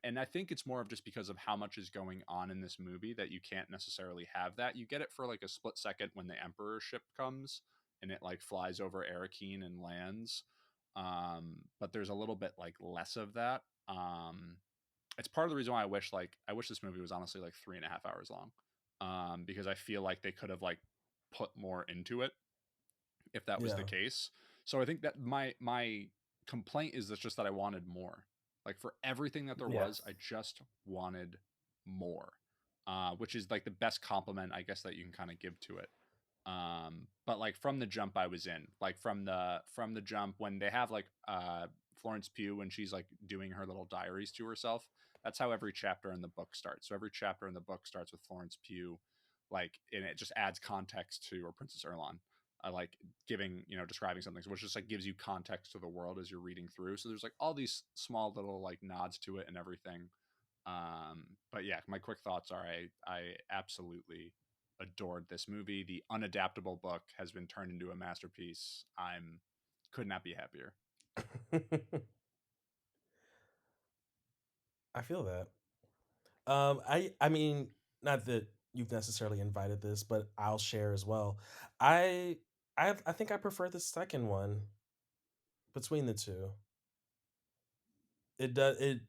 And I think it's more of just because of how much is going on in this movie that you can't necessarily have that. You get it for like a split second when the Emperor ship comes and it like flies over Arakeen and lands. But there's a little bit like less of that. It's part of the reason why I wish this movie was honestly like 3.5 hours long. Because I feel like they could have like put more into it if that was the Yeah. case. So I think that my complaint is just that I wanted more. Like for everything that there Yeah. was, I just wanted more. Which is like the best compliment I guess that you can kind of give to it. But like from the jump I was in, like from the jump when they have like Florence Pugh when she's like doing her little diaries to herself, that's how every chapter in the book starts. So every chapter in the book starts with Florence Pugh, like, and it just adds context to, or Princess Erlon, like giving, describing something, which just like gives you context to the world as you're reading through. So there's like all these small little like nods to it and everything. But yeah, my quick thoughts are I absolutely adored this movie. The unadaptable book has been turned into a masterpiece. I'm could not be happier. I feel that. I mean, not that you've necessarily invited this, but I'll share as well. I I think I prefer the second one between the two. It does it,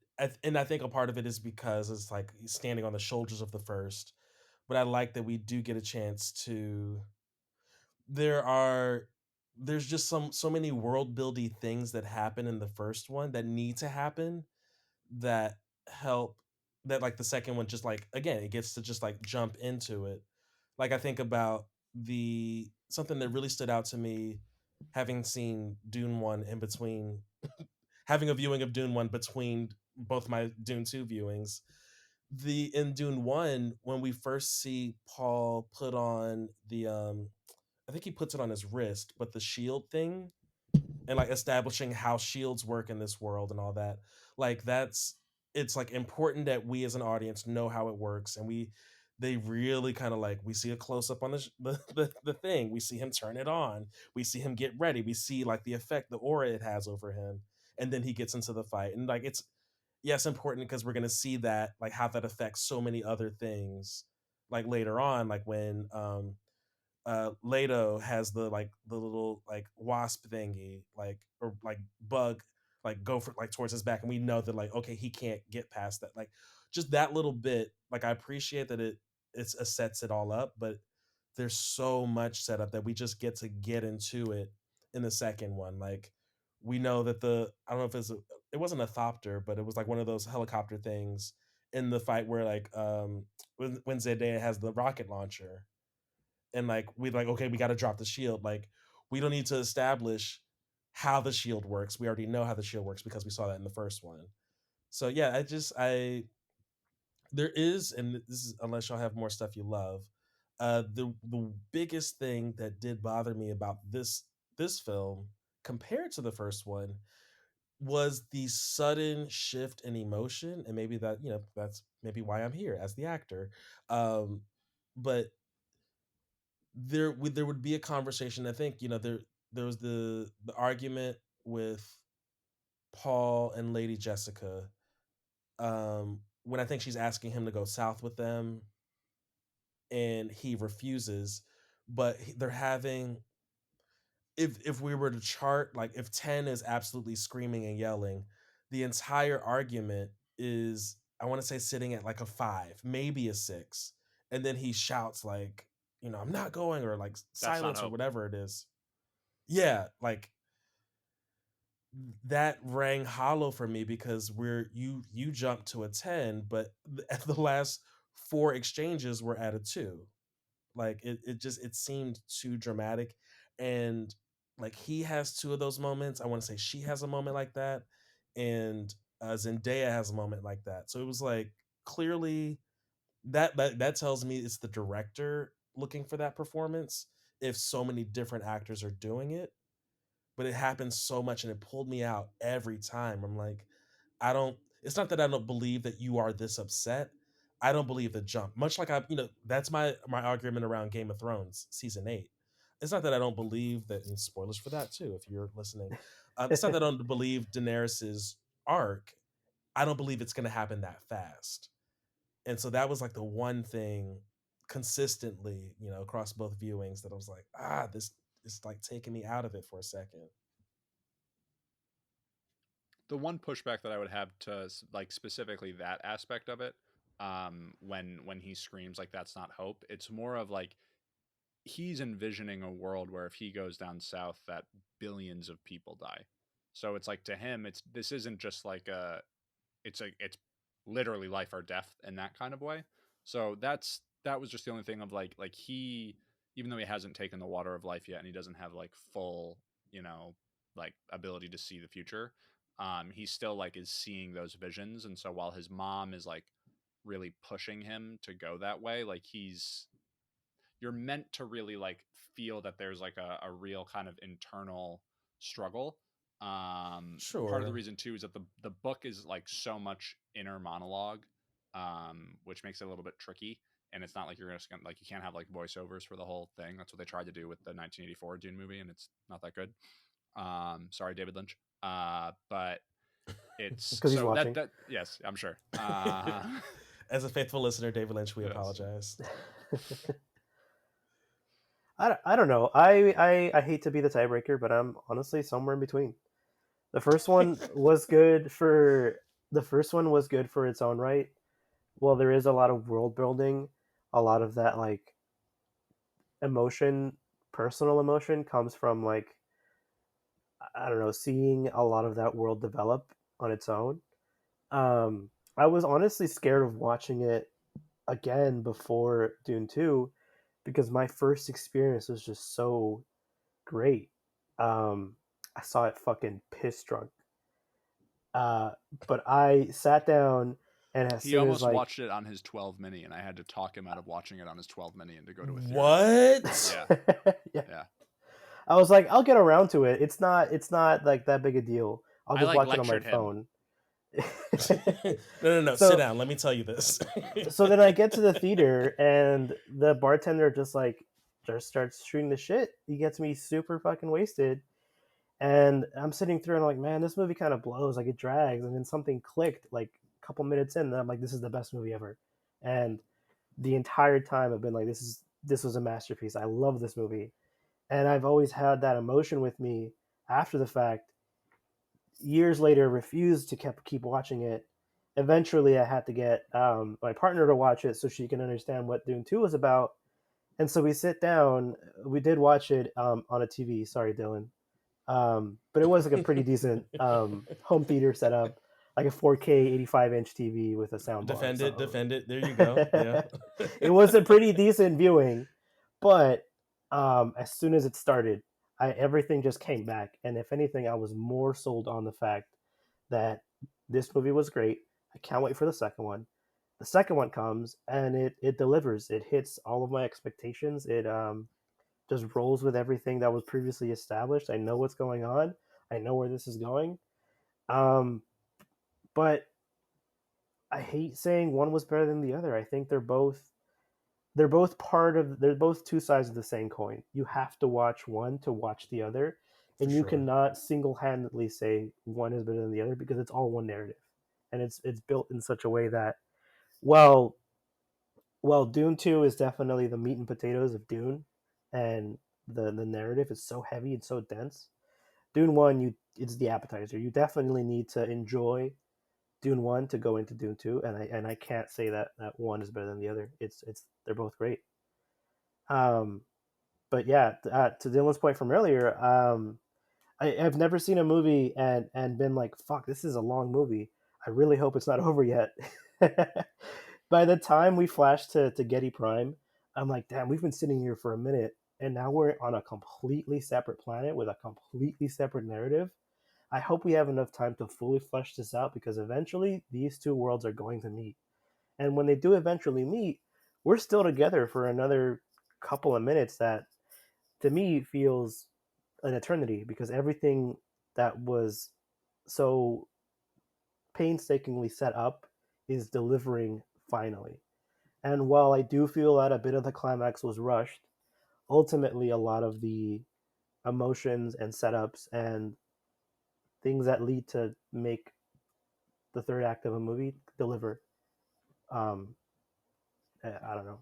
and I think a part of it is because it's like standing on the shoulders of the first. But I like that we do get a chance to. There are there's just so many world building things that happen in the first one that need to happen that help, that like the second one just like again it gets to just like jump into it. Like I think about the something that really stood out to me, having seen Dune 1 in between, having a viewing of Dune 1 between both my Dune 2 viewings. The In Dune 1, when we first see Paul put on the I think he puts it on his wrist, but the shield thing, and like establishing how shields work in this world and all that, like that's, it's like important that we as an audience know how it works. And they really kind of like, we see a close up on the thing, we see him turn it on, we see him get ready, we see like the effect, the aura it has over him, and then he gets into the fight. And like it's, yes, important because we're going to see that like how that affects so many other things like later on, like when Leto has the little like wasp thingy, like, or like bug, like go for like towards his back, and we know that like okay, he can't get past that. Like just that little bit, like I appreciate that it sets it all up, but there's so much setup that we just get to get into it in the second one. Like we know that I don't know if it wasn't a thopter, but it was like one of those helicopter things in the fight where like when Zendaya has the rocket launcher, and like we like okay, we got to drop the shield. Like we don't need to establish how the shield works, we already know how the shield works because we saw that in the first one. So yeah, I there is, and this is unless y'all have more stuff you love, the biggest thing that did bother me about this film compared to the first one was the sudden shift in emotion. And maybe that, that's maybe why I'm here as the actor. But there would be a conversation. I think there was the argument with Paul and Lady Jessica, when I think she's asking him to go south with them, and he refuses. But they're having, if we were to chart, like if 10 is absolutely screaming and yelling, the entire argument is, I want to say, sitting at like a 5, maybe a 6, and then he shouts like, I'm not going, or like That's not silence, or hope. whatever it is. Yeah, like that rang hollow for me because you jumped to a 10, but the last four exchanges were at a 2. Like it seemed too dramatic. And like he has two of those moments. I want to say she has a moment like that, and Zendaya has a moment like that. So it was like clearly that tells me it's the director looking for that performance if so many different actors are doing it. But it happens so much and it pulled me out every time. I'm like, I don't, it's not that I don't believe that you are this upset. I don't believe the jump. Much like that's my argument around Game of Thrones season 8. It's not that I don't believe that, and spoilers for that too, if you're listening. It's not that I don't believe Daenerys's arc. I don't believe it's going to happen that fast. And so that was like the one thing consistently, across both viewings that I was like, this is like taking me out of it for a second. The one pushback that I would have to like specifically that aspect of it, when he screams like that's not hope, it's more of like he's envisioning a world where if he goes down south, that billions of people die. So it's like to him, this isn't just like it's literally life or death in that kind of way. So that was just the only thing of like he, even though he hasn't taken the water of life yet and he doesn't have like full, like ability to see the future, he still like is seeing those visions. And so while his mom is like really pushing him to go that way, like you're meant to really like feel that there's like a real kind of internal struggle. Part of the Sure. reason too is that the book is like so much inner monologue, which makes it a little bit tricky. And it's not like you're just gonna, like, you can't have like voiceovers for the whole thing. That's what they tried to do with the 1984 Dune movie, and it's not that good. Sorry, David Lynch. But it's because he's so watching. that yes, I'm sure. As a faithful listener, David Lynch, we Yes. apologize. I don't know. I hate to be the tiebreaker, but I'm honestly somewhere in between. The first one was good for its own right. Well, there is a lot of world building, a lot of that like emotion, personal emotion comes from like I don't know, seeing a lot of that world develop on its own. I was honestly scared of watching it again before Dune 2 because my first experience was just so great. Um, I saw it fucking piss drunk. Uh, but I sat down and as He soon as almost like watched it on his 12 mini, and I had to talk him out of watching it on his 12 mini and to go to a theater. What? Yeah, yeah, yeah. I was like, I'll get around to it. It's not like that big a deal. I'll I just like watch it on my lectured him. phone. No. Sit so down. Let me tell you this. so then I get to the theater and the bartender just starts shooting the shit. He gets me super fucking wasted. And I'm sitting through and I'm like, man, this movie kind of blows, like it drags. And then something clicked like a couple minutes in, and I'm like, this is the best movie ever. And the entire time I've been like, this was a masterpiece. I love this movie. And I've always had that emotion with me after the fact. Years later, refused to keep watching it. Eventually, I had to get my partner to watch it so she can understand what Dune 2 was about. And so we sit down. We did watch it on a TV. Sorry, Dylan. But it was like a pretty decent home theater setup, like a 4K 85-inch TV with a sound bar. Defend it. So Defend it. There you go. Yeah. it was a pretty decent viewing. But as soon as it started, everything just came back. And if anything, I was more sold on the fact that this movie was great. I can't wait for the second one. The second one comes and it delivers. It hits all of my expectations. It just rolls with everything that was previously established. I know what's going on. I know where this is going. Um, but I hate saying one was better than the other. I think they're both two sides of the same coin. You have to watch one to watch the other, For and you sure. cannot single-handedly say one is better than the other because it's all one narrative, and it's built in such a way that well, Dune 2 is definitely the meat and potatoes of Dune, and the narrative is so heavy and so dense. Dune 1, it's the appetizer. You definitely need to enjoy Dune 1 to go into Dune 2, and I can't say that one is better than the other. It's they're both great. Um, but yeah, to Dylan's point from earlier, I've never seen a movie and been like, fuck, this is a long movie. I really hope it's not over yet. By the time we flash to Getty Prime, I'm like, damn, we've been sitting here for a minute, and now we're on a completely separate planet with a completely separate narrative. I hope we have enough time to fully flesh this out because eventually these two worlds are going to meet. And when they do eventually meet, we're still together for another couple of minutes that to me feels an eternity because everything that was so painstakingly set up is delivering finally. And while I do feel that a bit of the climax was rushed, ultimately a lot of the emotions and setups and things that lead to make the third act of a movie deliver. Um, I don't know.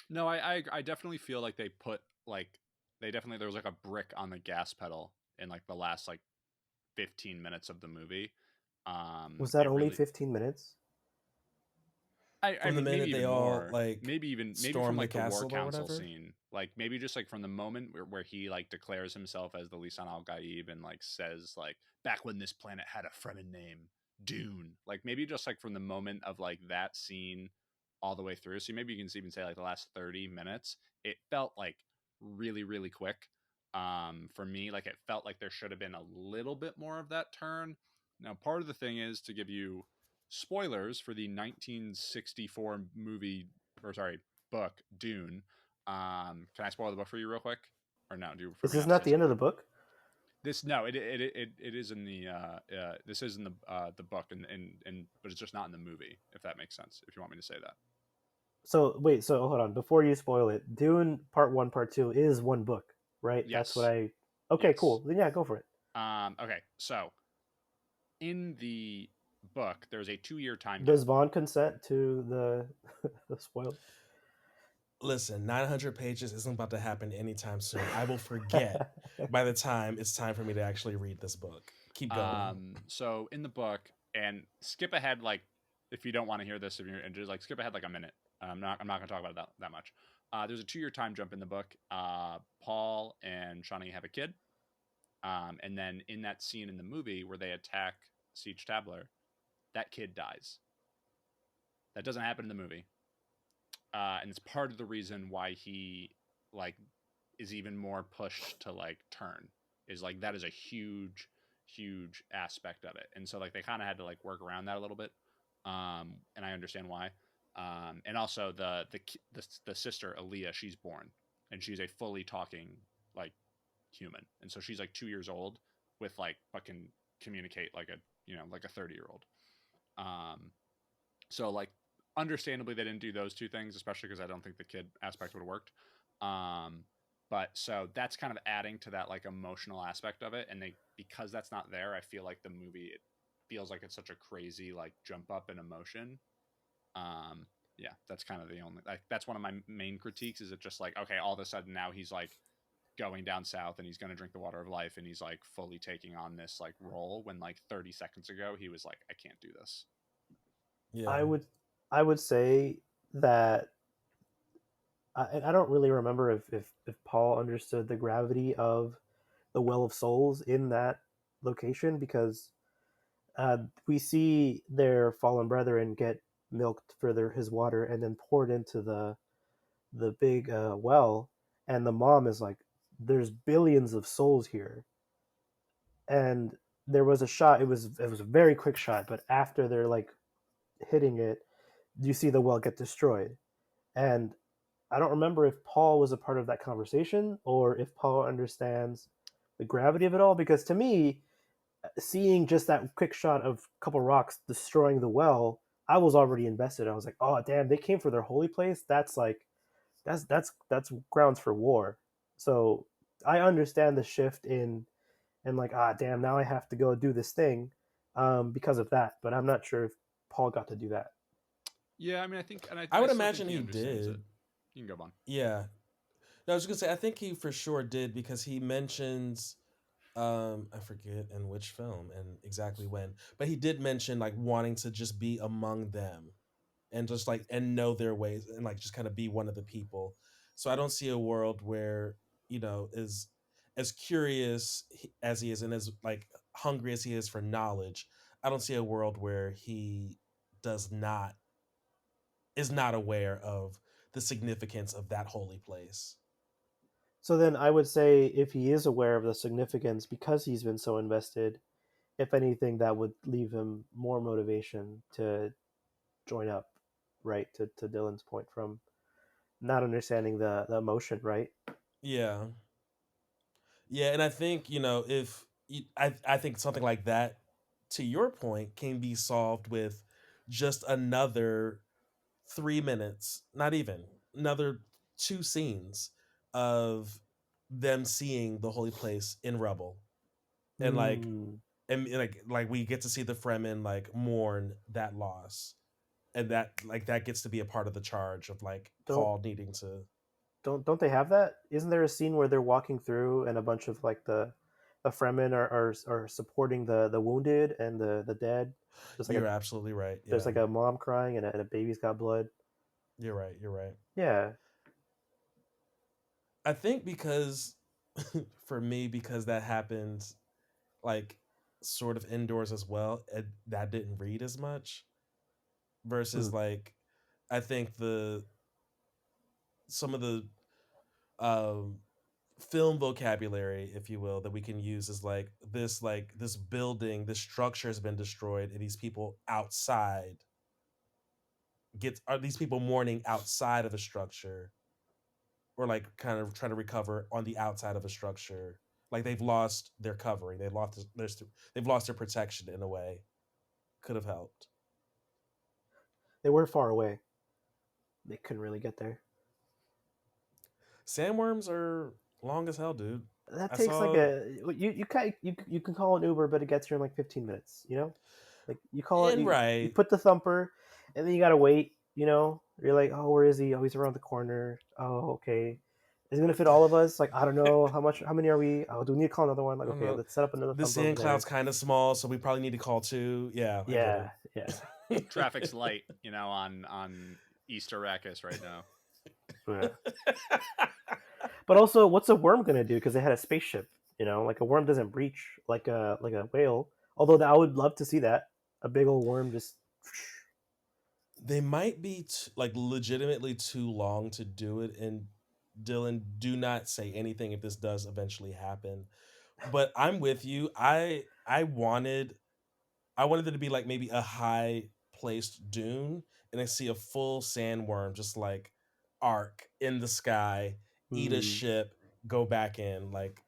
No, I definitely feel like they put like they definitely there was like a brick on the gas pedal in like the last like 15 minutes of the movie. Was that It only really 15 minutes? I From the mean maybe minute they even all more. like Maybe from storm the like the war castle or council whatever. scene. Like maybe just like from the moment where he like declares himself as the Lisan al Gaib and like says like back when this planet had a Fremen name, Dune. Like maybe just like from the moment of like that scene all the way through. So maybe you can even say like the last 30 minutes. It felt like really, really quick. For me, like it felt like there should have been a little bit more of that turn. Now, part of the thing is to give you spoilers for the 1964 movie, or sorry, book Dune. Can I spoil the book for you real quick, or no? Do for Is me this not to not say the end of the something? book? This no, it is in the this is in the book and but it's just not in the movie. If that makes sense. If you want me to say that. So wait, so hold on. Before you spoil it, Dune Part One, Part Two is one book, right? That's what Yes. I. Okay, Yes. cool. Then yeah, go for it. Okay. So in the book, there's a 2 year time Does jump. Vaughn consent to the the spoil? Listen, 900 pages isn't about to happen anytime soon. I will forget by the time it's time for me to actually read this book. Keep going. So in the book, and skip ahead like if you don't want to hear this, if you're and just like skip ahead like a minute. I'm not going to talk about it that much. There's a 2 year time jump in the book. Paul and Shawnee have a kid, and then in that scene in the movie where they attack Siege Tabler, that kid dies. That doesn't happen in the movie, and it's part of the reason why he like is even more pushed to like turn is like that is a huge aspect of it, and so like they kind of had to like work around that a little bit, and I understand why. And also the sister Aaliyah, she's born and she's a fully talking like human, and so she's like 2 years old with like fucking communicate like a like a 30-year old. Um, so like understandably they didn't do those two things, especially because I don't think the kid aspect would have worked. Um, but so that's kind of adding to that like emotional aspect of it, and they because that's not there, I feel like the movie it feels like it's such a crazy like jump up in emotion. Um, yeah, that's kind of the only like that's one of my main critiques. Is it just like okay, all of a sudden now he's like going down south and he's going to drink the water of life and he's like fully taking on this like role when like 30 seconds ago he was like I can't do this. Yeah. I would I would say that I don't really remember if Paul understood the gravity of the Well of Souls in that location because we see their fallen brethren get milked for his water and then poured into the big well, and the mom is like, "There's billions of souls here," and there was a shot. It was a very quick shot, but after they're like hitting it, you see the well get destroyed, and I don't remember if Paul was a part of that conversation or if Paul understands the gravity of it all. Because to me, seeing just that quick shot of a couple rocks destroying the well, I was already invested. I was like, oh damn, they came for their holy place. That's like that's grounds for war. So I understand the shift in and like damn, now I have to go do this thing because of that. But I'm not sure if Paul got to do that. Yeah, I mean, I think, and I I would still think imagine he he understands it. did. You can go on. Yeah. No, I was gonna say I think he for sure did because he mentions I forget in which film and exactly when, but he did mention like wanting to just be among them and just like and know their ways and like just kind of be one of the people. So I don't see a world where, is as curious as he is and as like hungry as he is for knowledge, I don't see a world where he does not is not aware of the significance of that holy place. So then I would say if he is aware of the significance because he's been so invested, if anything, that would leave him more motivation to join up, right? To Dylan's point from not understanding the emotion, right? Yeah. Yeah, and I think, if I think something like that, to your point, can be solved with just another 3 minutes, not even another two scenes of them seeing the holy place in rubble, and Hmm. like we get to see the Fremen like mourn that loss, and that gets to be a part of the charge of like Don't Paul needing to. don't they have that? Isn't there a scene where they're walking through and a bunch of like the Fremen are supporting the wounded and the dead? There's like a You're absolutely right. there's Yeah, like a mom crying and a baby's got blood. you're right. You're right. Yeah. I think because for me, because that happened like sort of indoors as well, that didn't read as much Hmm. versus like I think the some of the um film vocabulary, if you will, that we can use is like this building, this structure has been destroyed, and these people outside are these people mourning outside of a structure, or like kind of trying to recover on the outside of a structure, like they've lost their covering, they've lost their protection in a way. Could have helped. They were far away. They couldn't really get there. Sandworms are long as hell, dude. That I takes like saw. a you can call an Uber, but it gets here in like 15 minutes. Like you call it, And you right. put the thumper, and then you gotta wait. You're like, oh, where is he? Oh, he's around the corner. Oh, okay. Is it gonna fit all of us? Like, I don't know how much. How many are we? Oh, do we need to call another one? Like, okay, let's set up another The thumper over sand cloud's there. kind of small, so we probably need to call two. Yeah, I get Yeah, yeah, Traffic's light, on Easter Arrakis right now. yeah. it. But also, what's a worm gonna do? Because they had a spaceship. Like a worm doesn't breach like a whale. Although I would love to see that a big old worm just. They might be like legitimately too long to do it. And Dylan, do not say anything if this does eventually happen. But I'm with you. I wanted it to be like maybe a high placed dune, and I see a full sandworm just like arc in the sky, eat a Hmm. ship, go back in. Like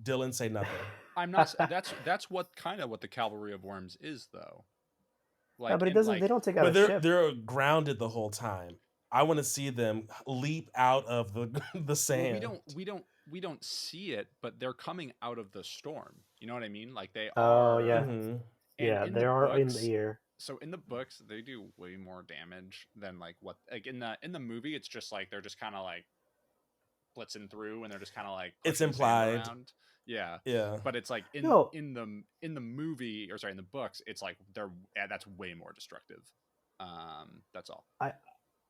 Dylan, say nothing. I'm not. That's what kind of what the cavalry of worms is, though. Yeah, Like but it in doesn't. They like don't take out But a they're ship. they're grounded the whole time. I want to see them leap out of the the well, we sand. don't we don't we don't see it, but they're coming out of the storm. You know what I mean? Like they Oh are, yeah, Hmm. and yeah. in They the are in the books. air. So in the books, they do way more damage than like what like in the movie. It's just like they're just kind of like blitzing through and they're just kind of like It's pushing sand implied. around. Yeah. Yeah. But it's like in No, in the in the movie or sorry in the books, it's like that's way more destructive. That's all. I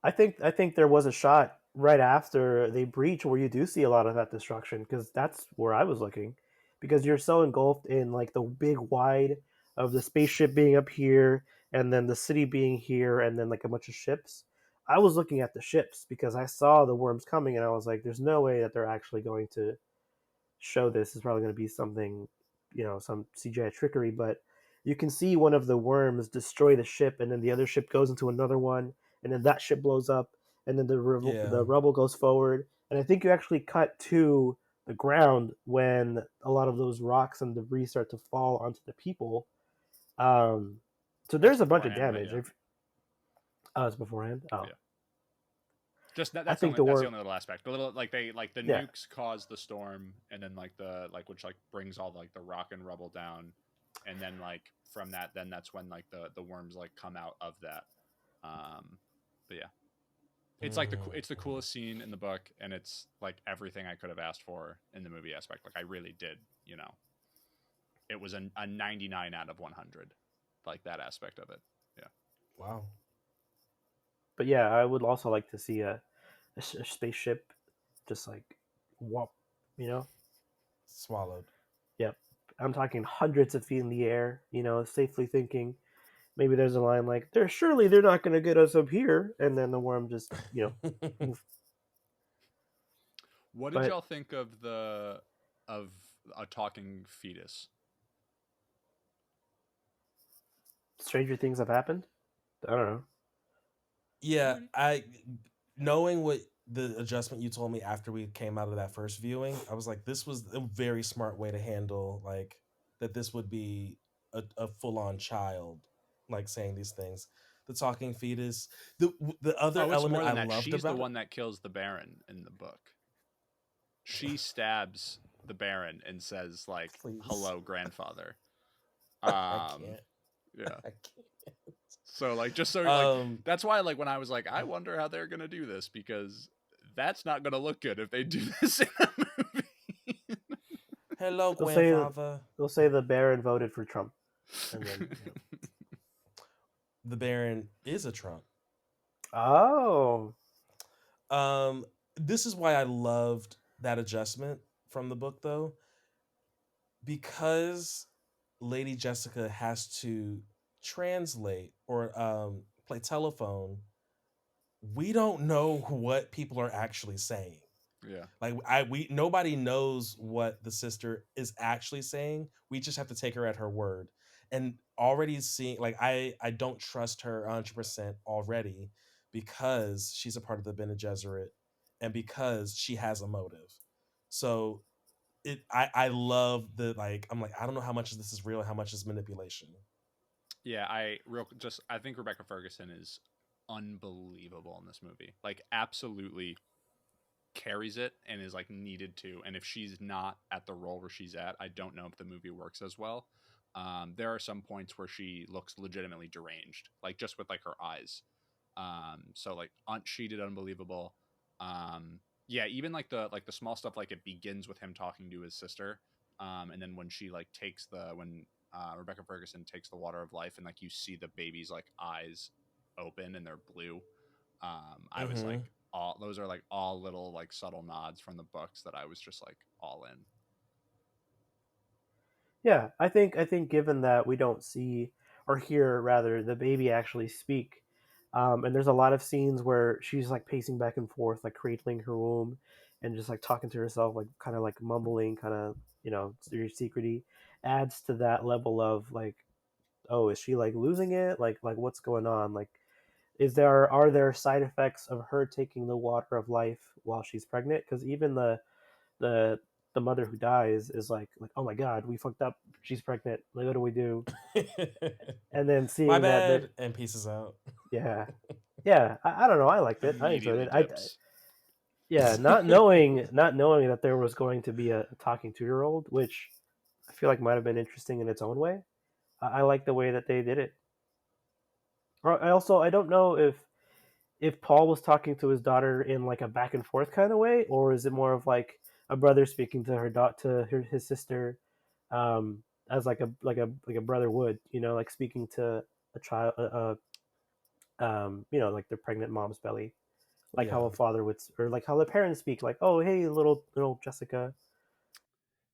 I think there was a shot right after they breach where you do see a lot of that destruction because that's where I was looking because you're so engulfed in like the big wide of the spaceship being up here and then the city being here and then like a bunch of ships. I was looking at the ships because I saw the worms coming and I was like, there's no way that they're actually going to show this. Is probably going to be something, some CGI trickery, but you can see one of the worms destroy the ship, and then the other ship goes into another one, and then that ship blows up, and then Yeah. the rubble goes forward, and I think you actually cut to the ground when a lot of those rocks and debris start to fall onto the people. Um, so That's there's a bunch of beforehand, but damage. yeah, Oh, it's beforehand. Oh, yeah. Just that, I that's the think only the that's the worm. only little aspect. The little like they like the Yeah, nukes cause the storm, and then like the like which like brings all like the rock and rubble down, and then like from that, then that's when like the worms like come out of that. Um, but yeah, it's like it's the Mhm. coolest scene in the book, and it's like everything I could have asked for in the movie aspect. Like I really did, it was a 99 out of 100, like that aspect of it. Yeah. Wow. but yeah, I would also like to see a spaceship just like whoop, you know swallowed. Yep. I'm talking hundreds of feet in the air, safely thinking maybe there's a line like, they're not going to get us up here. And then the worm just, poof. What did But y'all think of of a talking fetus? stranger things have happened. I don't know. Yeah, I knowing what the adjustment you told me after we came out of that first viewing, I was like, this was a very smart way to handle like that. This would be a full on child like saying these things. The talking fetus. The other Oh, it's element more I than that. loved She's the about it. one that kills the Baron in the book. She stabs the Baron and says like, Please, "Hello, grandfather." I Um, can't. yeah. I can't. So like, just so like, that's why like when I was like, I wonder how they're gonna do this because that's not gonna look good if they do this in a movie. Hello, They'll say grandfather. they'll say the Baron voted for Trump, and then The Baron is a Trump. oh, Um, this is why I loved that adjustment from the book, though, because Lady Jessica has to translate or play telephone. We don't know what people are actually saying. Yeah. Like we nobody knows what the sister is actually saying. We just have to take her at her word. And already seeing like I don't trust her 100% already because she's a part of the Bene Gesserit and because she has a motive. So I love the like I'm like I don't know how much of this is real, how much is manipulation. Yeah, I think Rebecca Ferguson is unbelievable in this movie. Like absolutely carries it and is like needed to. And if she's not at the role where she's at, I don't know if the movie works as well. There are some points where she looks legitimately deranged, like just with like her eyes. So like she did unbelievable. Yeah, even like the small stuff, like it begins with him talking to his sister, and then when she like takes the when Rebecca Ferguson takes the water of life, and like you see the baby's like eyes open and they're blue. I was like Mm-hmm. all those are like all little like subtle nods from the books that I was just like all in. yeah. I think given that we don't see or hear rather the baby actually speak, and there's a lot of scenes where she's like pacing back and forth, like cradling her womb, and just like talking to herself, like kind of like mumbling, kind of very secrety, adds to that level of like, oh, is she like losing it? Like what's going on? Like, are there side effects of her taking the water of life while she's pregnant? Because even the the mother who dies is like, oh my god, we fucked up, she's pregnant, like what do we do? And then My seeing that, bad and pieces out. yeah, yeah, I don't know, I liked it, I enjoyed Immediately it. dips. Yeah, not knowing that there was going to be a talking 2-year-old, which I feel like might have been interesting in its own way. I like the way that they did it. I don't know if Paul was talking to his daughter in like a back and forth kind of way, or is it more of like a brother speaking to his sister, as like a brother would, like speaking to a child, like the pregnant mom's belly, like how Yeah. a father would, or like how the parents speak, like, oh hey, little Jessica.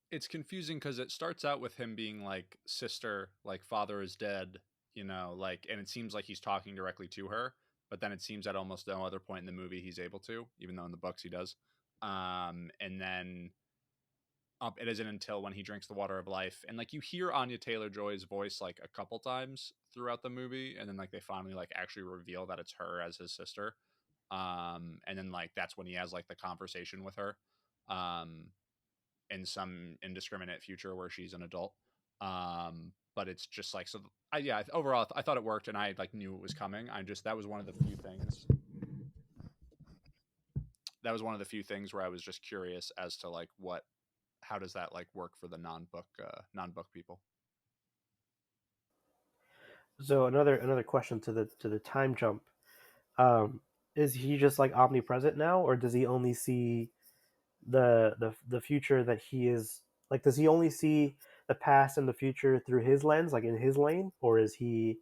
It's confusing because it starts out with him being like sister, like father is dead, like, and it seems like he's talking directly to her, but then it seems at almost no other point in the movie he's able to, even though in the books he does. And then it isn't until when he drinks the water of life, and like you hear Anya Taylor Joy's voice like a couple times throughout the movie, and then like they finally like actually reveal that it's her as his sister. And then like that's when he has like the conversation with her. Um, in some indiscriminate future where she's an adult. But it's just like so. Yeah. Overall, I thought it worked, and I like knew it was coming. I just that was one of the few things. That was one of the few things where I was just curious as to like how does that like work for the non-book people. So another question to the time jump. Um, is he just like omnipresent now, or does he only see the future that he is like? Does he only see the past and the future through his lens, like in his lane, or is he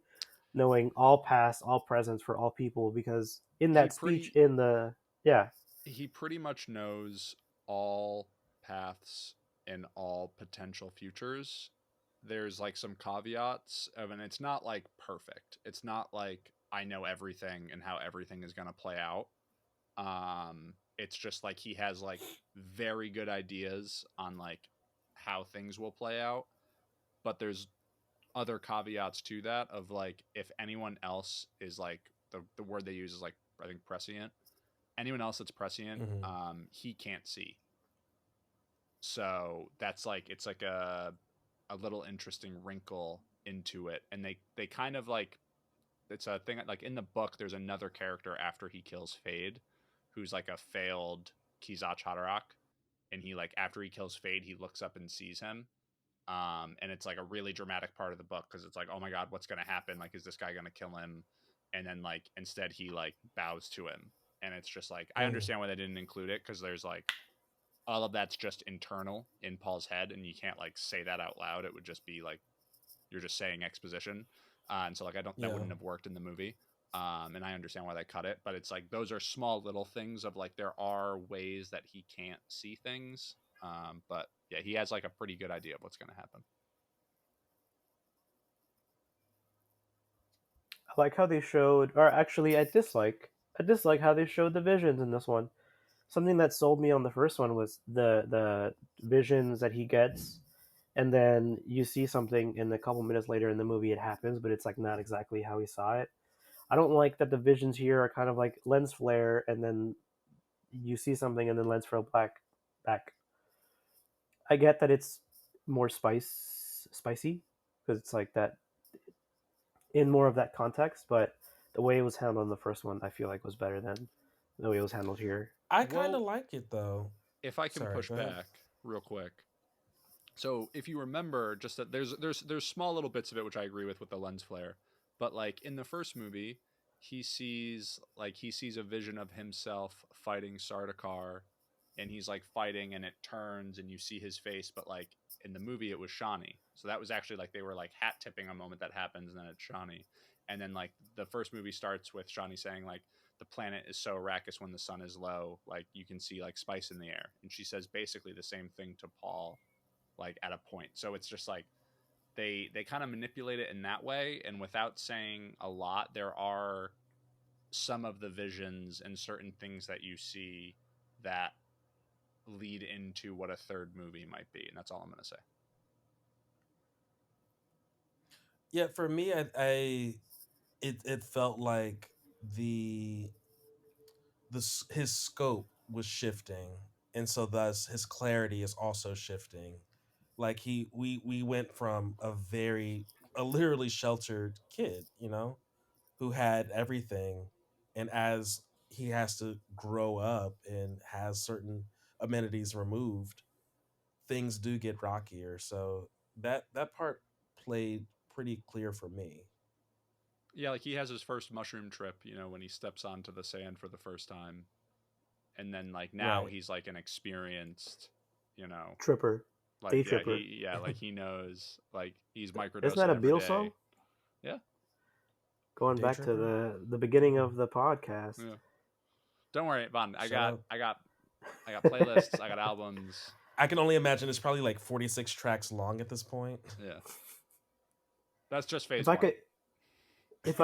knowing all past, all presents for all people? Because in He that speech, pretty in the yeah, he pretty much knows all paths in all potential futures. There's like some caveats of, and it's not like perfect. It's not like I know everything and how everything is going to play out. It's just like he has like very good ideas on like how things will play out, but there's other caveats to that of like if anyone else is like the word they use is like I think prescient. Anyone else that's prescient, Mm-hmm. he can't see. So that's like it's like a little interesting wrinkle into it, and they kind of like it's a thing like in the book. There's another character after he kills Fade, who's like a failed Kizach Haderach, and he like after he kills Fade, he looks up and sees him. And it's like a really dramatic part of the book because it's like, oh my god, what's gonna happen? Like, is this guy gonna kill him? And then like instead he like bows to him, and it's just like I Mm. understand why they didn't include it because there's like all of that's just internal in Paul's head, and you can't like say that out loud. It would just be like you're just saying exposition, and so like I don't that Yeah. wouldn't have worked in the movie. And I understand why they cut it, but it's like those are small little things of like there are ways that he can't see things. But yeah, he has like a pretty good idea of what's going to happen. I like how they showed, or actually, I dislike how they showed the visions in this one. Something that sold me on the first one was the visions that he gets, and then you see something, and a couple minutes later in the movie it happens, but it's like not exactly how he saw it. I don't like that the visions here are kind of like lens flare, and then you see something, and then lens flare back. I get that it's more spicy because it's like that in more of that context, but the way it was handled in the first one, I feel like was better than the way it was handled here. I kind of Well, like it though. if I can Sorry, push go ahead. back real quick. So if you remember, just that there's small little bits of it which I agree with the lens flare, but like in the first movie, he sees a vision of himself fighting Sardaukar, and he's like fighting, and it turns, and you see his face, but like in the movie it was Shawnee, so that was actually like they were like hat tipping a moment that happens, and then it's Shawnee, and then like the first movie starts with Shawnee saying like the planet is so Arrakis when the sun is low, like you can see like spice in the air, and she says basically the same thing to Paul like at a point. So it's just like they kind of manipulate it in that way, and without saying a lot, there are some of the visions and certain things that you see that lead into what a third movie might be, and that's all I'm going to say. Yeah, for me, it felt like the his scope was shifting, and so thus his clarity is also shifting. Like we went from a literally sheltered kid, who had everything, and as he has to grow up and has certain amenities removed, things do get rockier. So that part played pretty clear for me. Yeah, like he has his first mushroom trip, when he steps onto the sand for the first time, and then like now Right. he's like an experienced, you know, Tripper, like Day Tripper. like he knows, like he's Isn't microdosing that a every Beatles day. song? Yeah, Going Day back to tripper. the beginning Hmm. of the podcast. yeah. Don't worry, Vaughn. Shout out. I got playlists. I got albums. I can only imagine it's probably like 46 tracks long at this point. Yeah, that's just if phase I one. could, if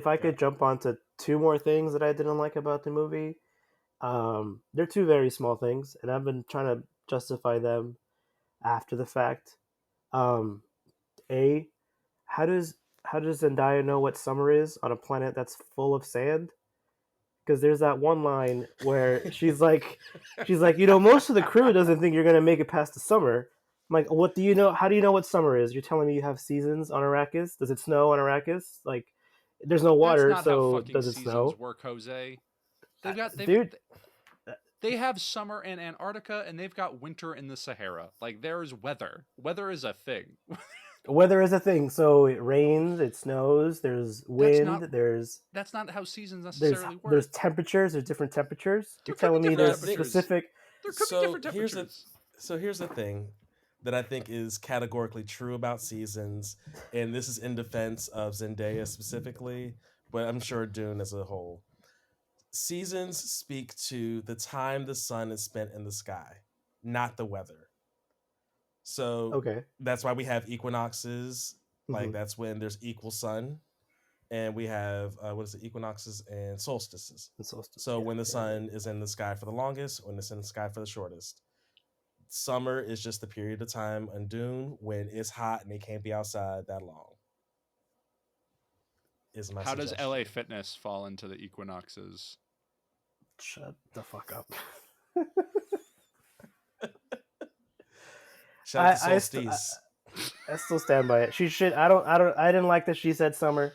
I Yeah. could jump onto two more things that I didn't like about the movie, they're two very small things, and I've been trying to justify them after the fact. Um, a, how does Zendaya know what summer is on a planet that's full of sand? Because there's that one line where most of the crew doesn't think you're gonna make it past the summer. I'm like, what do you know? How do you know what summer is? You're telling me you have seasons on Arrakis? Does it snow on Arrakis? Like, there's no That's water, not how so fucking does it seasons snow? work, Jose. They've got Dude, they have summer in Antarctica and they've got winter in the Sahara. Like there's weather. Weather is a thing. weather is a thing. So it rains, it snows. There's That's wind. not that's not how seasons necessarily There's work. temperatures. There's different temperatures. You're There could be telling me different No, there's temperatures. specific. There could be so different here's the temperatures. so here's the thing that I think is categorically true about seasons, and this is in defense of Zendaya specifically, but I'm sure Dune as a whole. Seasons speak to the time the sun is spent in the sky, not the weather. So Okay. that's why we have equinoxes. Like Mhm. that's when there's equal sun, and we have what is it? Equinoxes and solstices. And solstice. So Yeah, when the yeah, yeah. sun is in the sky for the longest, when it's in the sky for the shortest. Summer is just the period of time on Dune when it's hot and they can't be outside that long. Is my How does LA suggestion. Fitness fall into the equinoxes? Shut the fuck up. Shout out to I, st- Solstice. I still stand by it. She should. I didn't like that she said summer.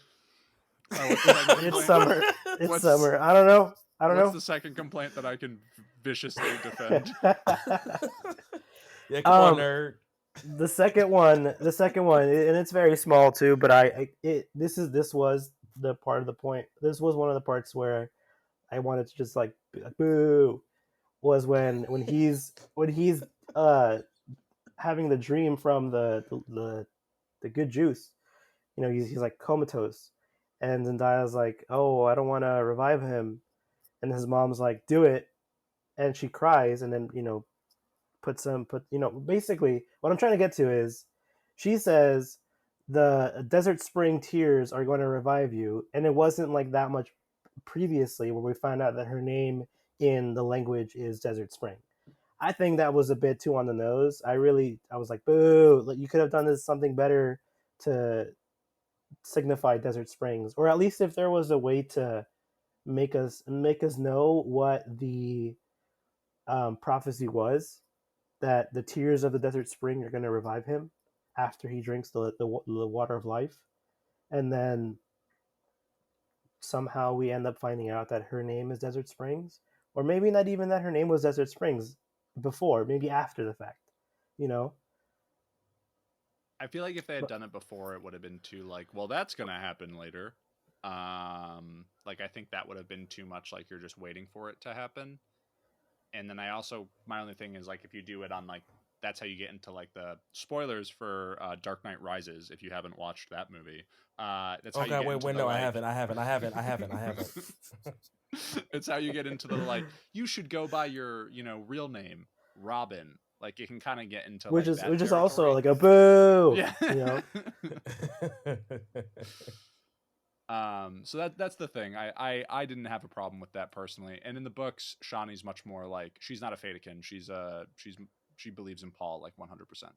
What's the second It's complaint? summer. It's What's summer. I don't know. I don't what's know. the second complaint that I can viciously defend? Yeah, come on, um, nerd. the second one, and it's very small too. But this was the part of the point. This was one of the parts where I wanted to just like be like boo. Was when he's uh having the dream from the good juice. He's like comatose, and Zendaya's like, oh, I don't want to revive him, and his mom's like, do it, and she cries, and then basically what I'm trying to get to is she says the desert spring tears are going to revive you, and it wasn't like that much previously where we found out that her name in the language is desert spring. I think that was a bit too on the nose. I was like, boo, like, you could have done this something better to signify desert springs, or at least if there was a way to make us know what the prophecy was, that the tears of the desert spring are going to revive him after he drinks the water of life, and then somehow we end up finding out that her name is Desert Springs, or maybe not even that her name was Desert Springs before, maybe after the fact, you know. I feel like if they had But done it before, it would have been too like, well, that's gonna happen later. Like I think that would have been too much. Like you're just waiting for it to happen. And then I also my only thing is like if you do it on like that's how you get into like the spoilers for Dark Knight Rises if you haven't watched that movie. That's how Oh you god, get wait, into wait, the no, I like. haven't, I haven't, I haven't, I haven't, I haven't. It's how you get into the like. You should go by your real name, Robin. Like it can kind of get into which like is that which is also territory. like a boo, Yeah. So that's the thing. I didn't have a problem with that personally. And in the books, Shawnee's much more like she's not a Fatican. She believes in Paul like 100%.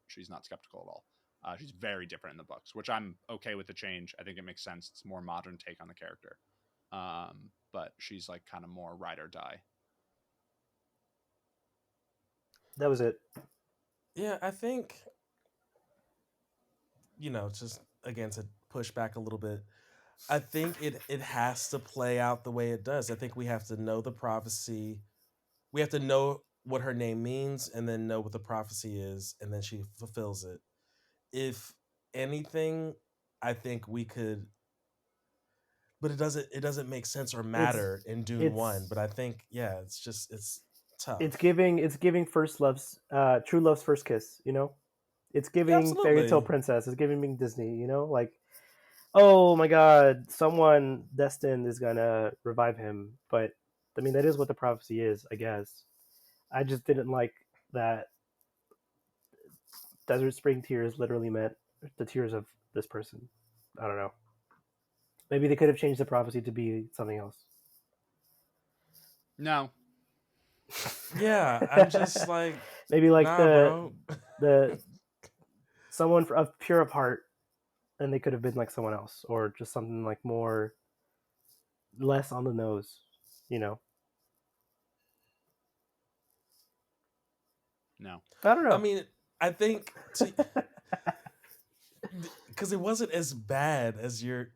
She's not skeptical at all. She's very different in the books, which I'm okay with the change. I think it makes sense. It's a more modern take on the character. But she's like kind of more ride or die. that was it. Yeah, I think just again to push back a little bit. I think it has to play out the way it does. I think we have to know the prophecy. We have to know what her name means, and then know what the prophecy is, and then she fulfills it. If anything, I think we could, but it doesn't make sense or it's matter in Dune One. it's But I think it's tough. it's giving first love's true love's first kiss, it's Yeah, giving fairy tale absolutely. princess, it's giving Disney, like, oh my god, someone destined is gonna revive him. But I mean, that is what the prophecy is, I guess. I just didn't like that desert spring tears literally meant the tears of this person. I don't know. Maybe they could have changed the prophecy to be something else. No, Yeah, I'm just like, Maybe like nah, bro. the someone of pure of heart, and they could have been like someone else, or just something like more less on the nose, you know. no. I don't I know. mean, I think because it wasn't as bad as your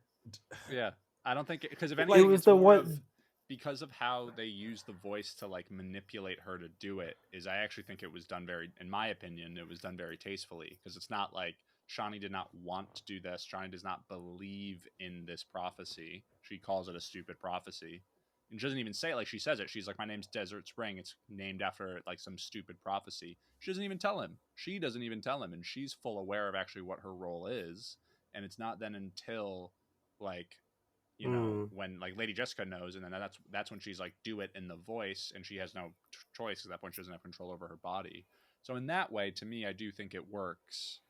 Yeah, I don't think because if It anything, was it's the more of one. because of how they use the voice to like manipulate her to do it. Is I actually think it was done very, in my opinion, it was done very tastefully because it's not like Shawnee did not want to do this. Shawnee does not believe in this prophecy. She calls it a stupid prophecy. And she doesn't even say it like she says it. She's like, my name's Desert Spring. It's named after like some stupid prophecy. She doesn't even tell him. She doesn't even tell him. And she's full aware of actually what her role is. And it's not then until like Mm, when like Lady Jessica knows, and then that's when she's like, do it in the voice, and she has no choice. At that point, she doesn't have control over her body. So in that way, to me, I do think it works.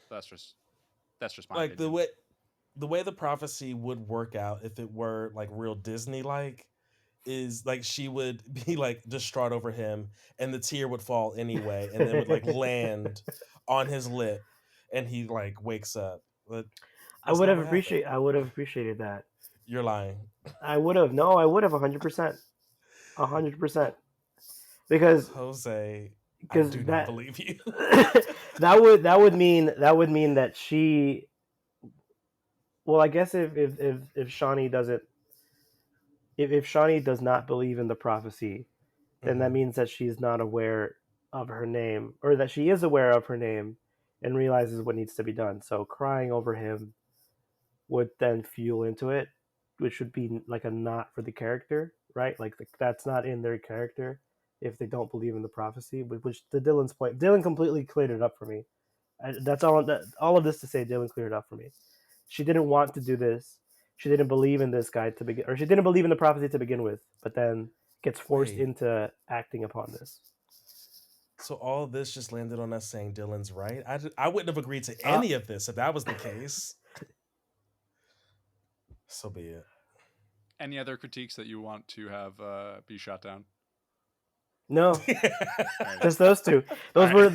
That's just my Like opinion. the way the prophecy would work out if it were like real Disney like is like she would be like distraught over him and the tear would fall anyway and then would like land on his lip and he like wakes up. But that's not what happened. I would have appreciated that. You're lying. I would have. No, I would have 100%. 100%. Because Jose, I because do not that believe you. that would mean that she. Well, I guess if Shawnee doesn't, if Shawnee does not believe in the prophecy, then that Mhm. means that she's not aware of her name, or that she is aware of her name and realizes what needs to be done. So crying over him would then fuel into it, which would be like a not for the character, right? Like that's not in their character if they don't believe in the prophecy. Which to Dylan's point, Dylan completely cleared it up for me. That's all. All of this to say, Dylan cleared it up for me. She didn't want to do this. She didn't believe in this guy to begin, or she didn't believe in the prophecy to begin with, but then gets forced Wait. into acting upon this. So all of this just landed on us saying Dylan's right. I wouldn't have agreed to any of this if that was the case. So be it. Any other critiques that you want to have be shot down? No, Right. just those two. Those were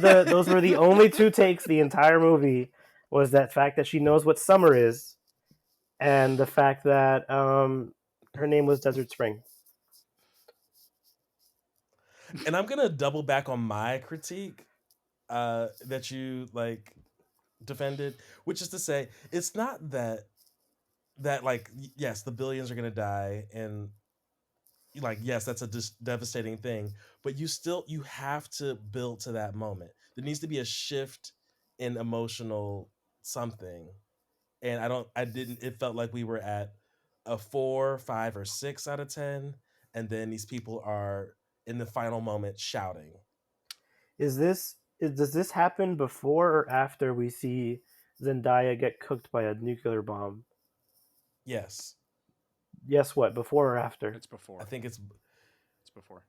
the only two takes the entire movie. Was that fact that she knows what summer is, and the fact that her name was Desert Spring. And I'm gonna double back on my critique that you like defended, which is to say, it's not that like yes, the billions are gonna die, and like yes, that's a devastating thing, but you have to build to that moment. There needs to be a shift in emotional something, and I didn't. It felt like we were at a 4, 5, or 6 out of 10, and then these people are in the final moment shouting. Does this happen before or after we see Zendaya get cooked by a nuclear bomb? Yes, Yes, what, before or after? It's before. I think it's before.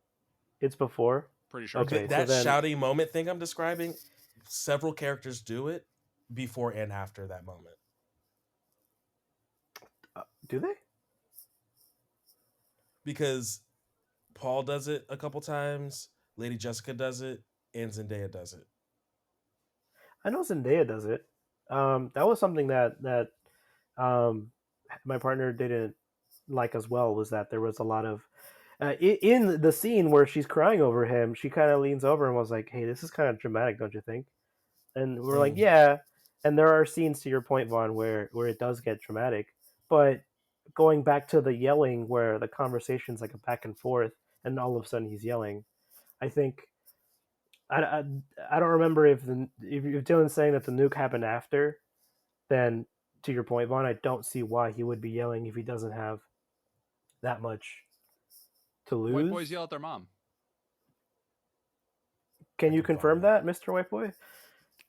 It's before. Pretty sure. Okay, that so then shouting moment thing I'm describing. Several characters do it before and after that moment. Do they? Because Paul does it a couple times, Lady Jessica does it, and Zendaya does it. I know Zendaya does it. That was something that my partner didn't like as well. Was that there was a lot of in the scene where she's crying over him, she kind of leans over and was like, "Hey, this is kind of dramatic, don't you think?" And we're like, "Yeah." And there are scenes, to your point, Vaughn, where it does get dramatic, but going back to the yelling, where the conversation's like a back and forth, and all of a sudden he's yelling. I think I don't remember if Dylan's saying that the nuke happened after, then to your point, Vaughn, I don't see why he would be yelling if he doesn't have that much to lose. White boys yell at their mom. Can you confirm that, Mr. White Boy?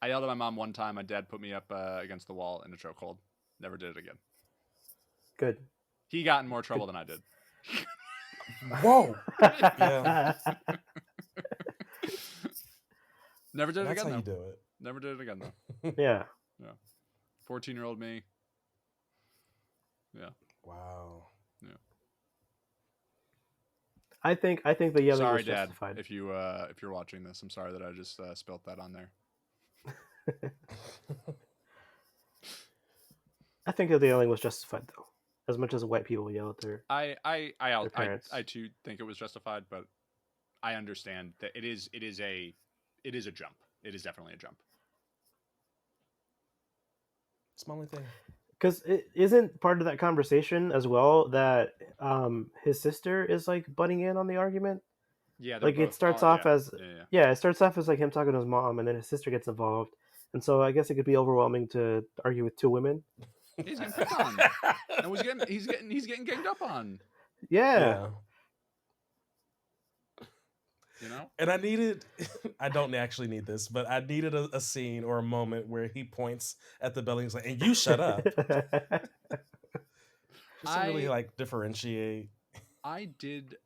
I yelled at my mom one time. My dad put me up against the wall in a chokehold. Never did it again. Good. He got in more trouble than I did. Whoa. Yeah. Never did it That's again, how though. you do it. Never did it again, though. Yeah. 14-year-old me. Yeah. Wow. Yeah. I think the yelling Sorry, was Dad, justified. if you're watching this, I'm sorry that I just spilt that on there. I think that the yelling was justified, though. As much as white people yell at their I parents. I too think it was justified, but I understand that it is a jump. It is definitely a jump. It's my only thing. Because it isn't part of that conversation as well that his sister is like butting in on the argument. Yeah, Like it starts off as it starts off as like him talking to his mom, and then his sister gets involved, and so I guess it could be overwhelming to argue with two women. He's getting picked on, and he's getting ganged up on. Yeah. You know? And I don't actually need this, but I needed a scene or a moment where he points at the belly and he's like, and you shut up. Just to really like differentiate. I did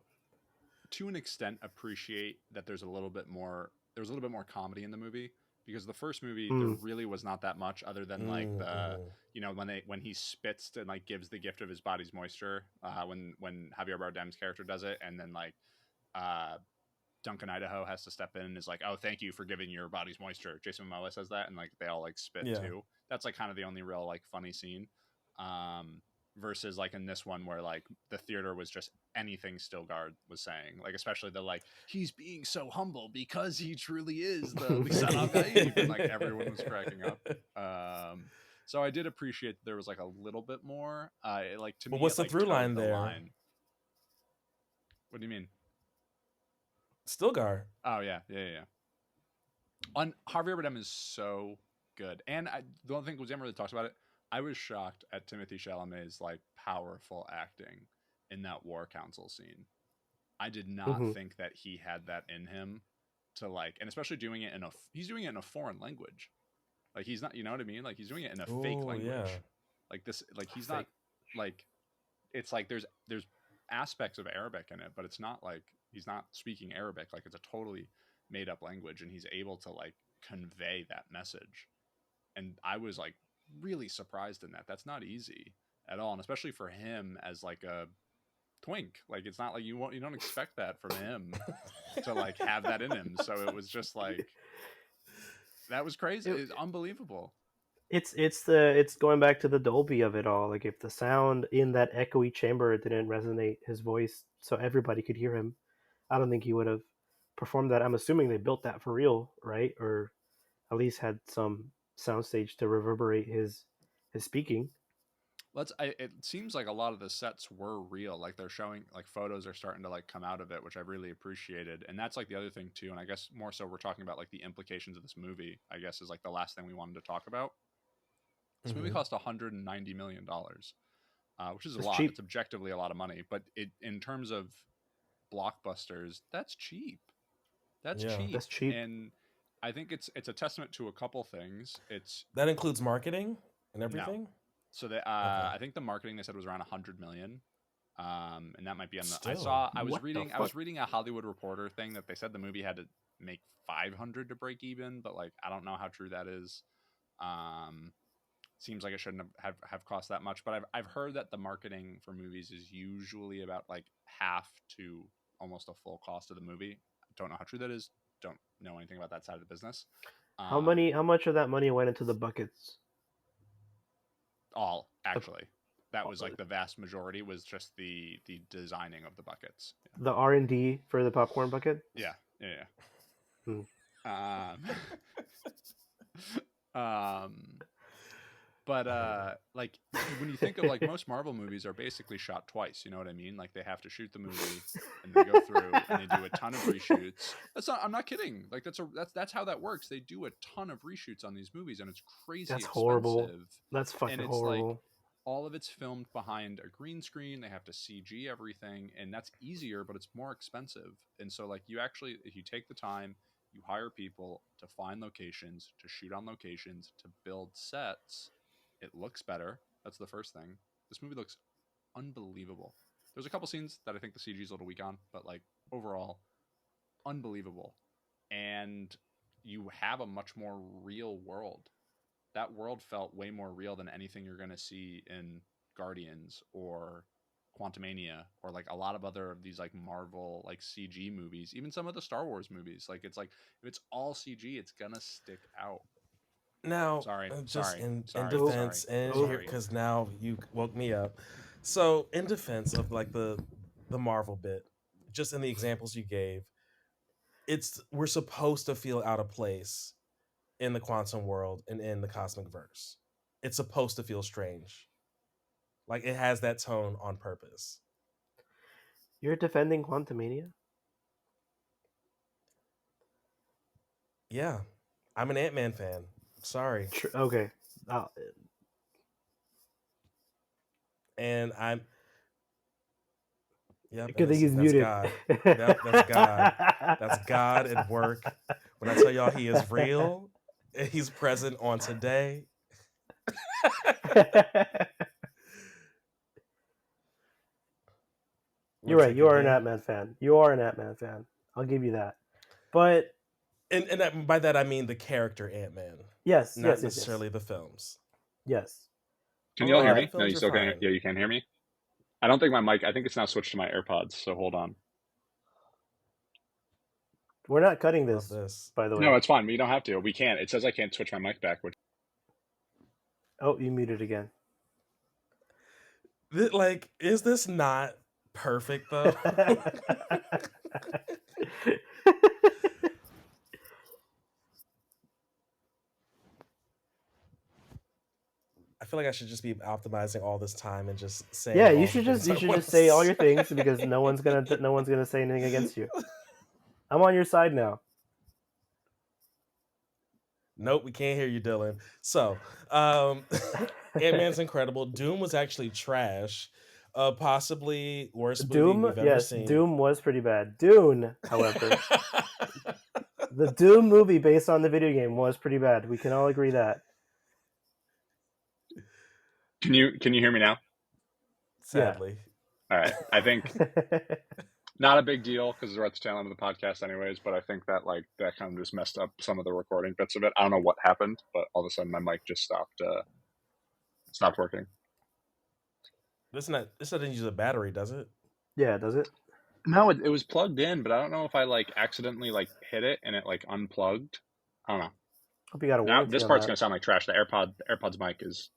to an extent appreciate that there's a little bit more. There was a little bit more comedy in the movie because the first movie there really was not that much other than like the when he spits and like gives the gift of his body's moisture when Javier Bardem's character does it, and then like uh Duncan Idaho has to step in and is like, "Oh, thank you for giving your body's moisture." Jason Momoa says that, and like they all like spit Yeah. too. That's like kind of the only real like funny scene. Versus like in this one where like the theater was just anything Stilgard was saying, like especially the like he's being so humble because he truly is the Lisan al Gaib, and like everyone was cracking up. So I did appreciate that there was like a little bit more. Like to But me, what's it the like through line towed the there? line. What do you mean? Stilgar. Oh yeah. On Javier Bardem is so good, and the only thing was never really talks about it. I was shocked at Timothy Chalamet's like powerful acting in that War Council scene. I did not think that he had that in him to like, and especially doing it in he's doing it in a foreign language. Like he's not, you know what I mean? Like he's doing it in a fake language. Yeah. Like this, like he's Fake. not like it's like there's aspects of Arabic in it, but it's not like he's not speaking Arabic. Like it's a totally made up language, and he's able to like convey that message. And I was like really surprised in that. That's not easy at all, and especially for him as like a twink. Like it's not like you don't expect that from him to like have that in him. So it was just like that was crazy. It's unbelievable. It's going back to the Dolby of it all. Like if the sound in that echoey chamber didn't resonate his voice so everybody could hear him, I don't think he would have performed that. I'm assuming they built that for real, right? Or at least had some soundstage to reverberate his speaking. It seems like a lot of the sets were real. Like they're showing like photos are starting to like come out of it, which I really appreciated. And that's like the other thing too. And I guess more so we're talking about like the implications of this movie, I guess is like the last thing we wanted to talk about. This movie cost $190 million, which is a lot. Cheap. It's objectively a lot of money, but in terms of blockbusters, that's cheap. That's cheap. That's cheap. And I think it's a testament to a couple things. That includes marketing and everything. No. So they, I think the marketing they said was around 100 million, and that might be on the. I was reading a Hollywood Reporter thing that they said the movie had to make 500 to break even, but like I don't know how true that is. Seems like it shouldn't have cost that much, but I've heard that the marketing for movies is usually about like half to almost a full cost of the movie. I don't know how true that is. Don't know anything about that side of the business. How much of that money went into the buckets? All actually, that was like the vast majority was just the designing of the buckets. Yeah. The R&D for the popcorn bucket. Yeah. But like when you think of like most Marvel movies are basically shot twice, you know what I mean? Like they have to shoot the movie and they go through and they do a ton of reshoots. I'm not kidding. Like that's how that works. They do a ton of reshoots on these movies and it's crazy That's expensive. horrible. That's fucking horrible. Like all of it's filmed behind a green screen. They have to CG everything, and that's easier, but it's more expensive. And so like if you take the time, you hire people to find locations, to shoot on locations, to build sets, it looks better. That's the first thing. This movie looks unbelievable. There's a couple scenes that I think the CG is a little weak on, but like overall, unbelievable. And you have a much more real world. That world felt way more real than anything you're going to see in Guardians or Quantumania or like a lot of other of these like Marvel like CG movies, even some of the Star Wars movies. Like it's like if it's all CG, it's gonna stick out. Now, in defense, and because now you woke me up. So, in defense of like the Marvel bit, just in the examples you gave, we're supposed to feel out of place in the quantum world and in the cosmic verse. It's supposed to feel strange. Like it has that tone on purpose. You're defending Quantumania? Yeah, I'm an Ant-Man fan. Sorry. Okay. And I'm. Yeah, good thing he's muted. God. That's God. That's God at work. When I tell y'all he is real, he's present on today. You're Looks right. like You a are an game. Ant-Man fan. You are an Ant-Man fan. I'll give you that. But And by that I mean the character Ant-Man, yes, not yes, yes, yes, necessarily the films. yes. Can you all hear Although the me? But No, you films are still can. fine. Yeah, you can hear me. I don't think my mic. I think it's now switched to my AirPods. So hold on. we're not cutting Love this, this. by the No, way. it's fine. We don't have to. We can't. It says I can't switch my mic back. Which Oh, you muted again. Like, is this not perfect though? I feel like I should just be optimizing all this time and just saying Yeah, all the things you I should want just to say all your say. things because no one's gonna say anything against you. I'm on your side now. Nope, we can't hear you, Dylan. So, Ant-Man's incredible. Doom was actually trash. Possibly worst movie Doom, we've ever yes, seen. Doom was pretty bad. Dune, however, the Doom movie based on the video game was pretty bad. We can all agree that. can you hear me now? Yeah. Sadly. All right. I think not a big deal because we're at the tail end of the podcast anyways. But I think that that kind of just messed up some of the recording bits of it. I don't know what happened, but all of a sudden my mic just stopped working. This doesn't use a battery, does it? Yeah, does it? No, it was plugged in, but I don't know if I accidentally hit it and it unplugged. I don't know. Hope you got a Now warranty this on part's that. gonna sound like trash. The AirPods mic is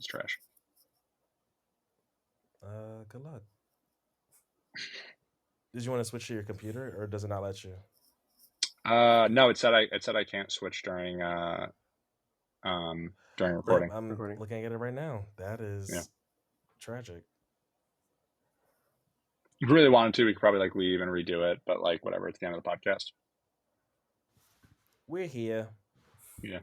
trash. Good luck. Did you want to switch to your computer, or does it not let you? No, it said I can't switch during recording. Yep, I'm Recording. looking at it right now. That is Yeah. tragic. If we really wanted to, we could probably leave and redo it, but whatever. It's the end of the podcast. We're here. Yeah.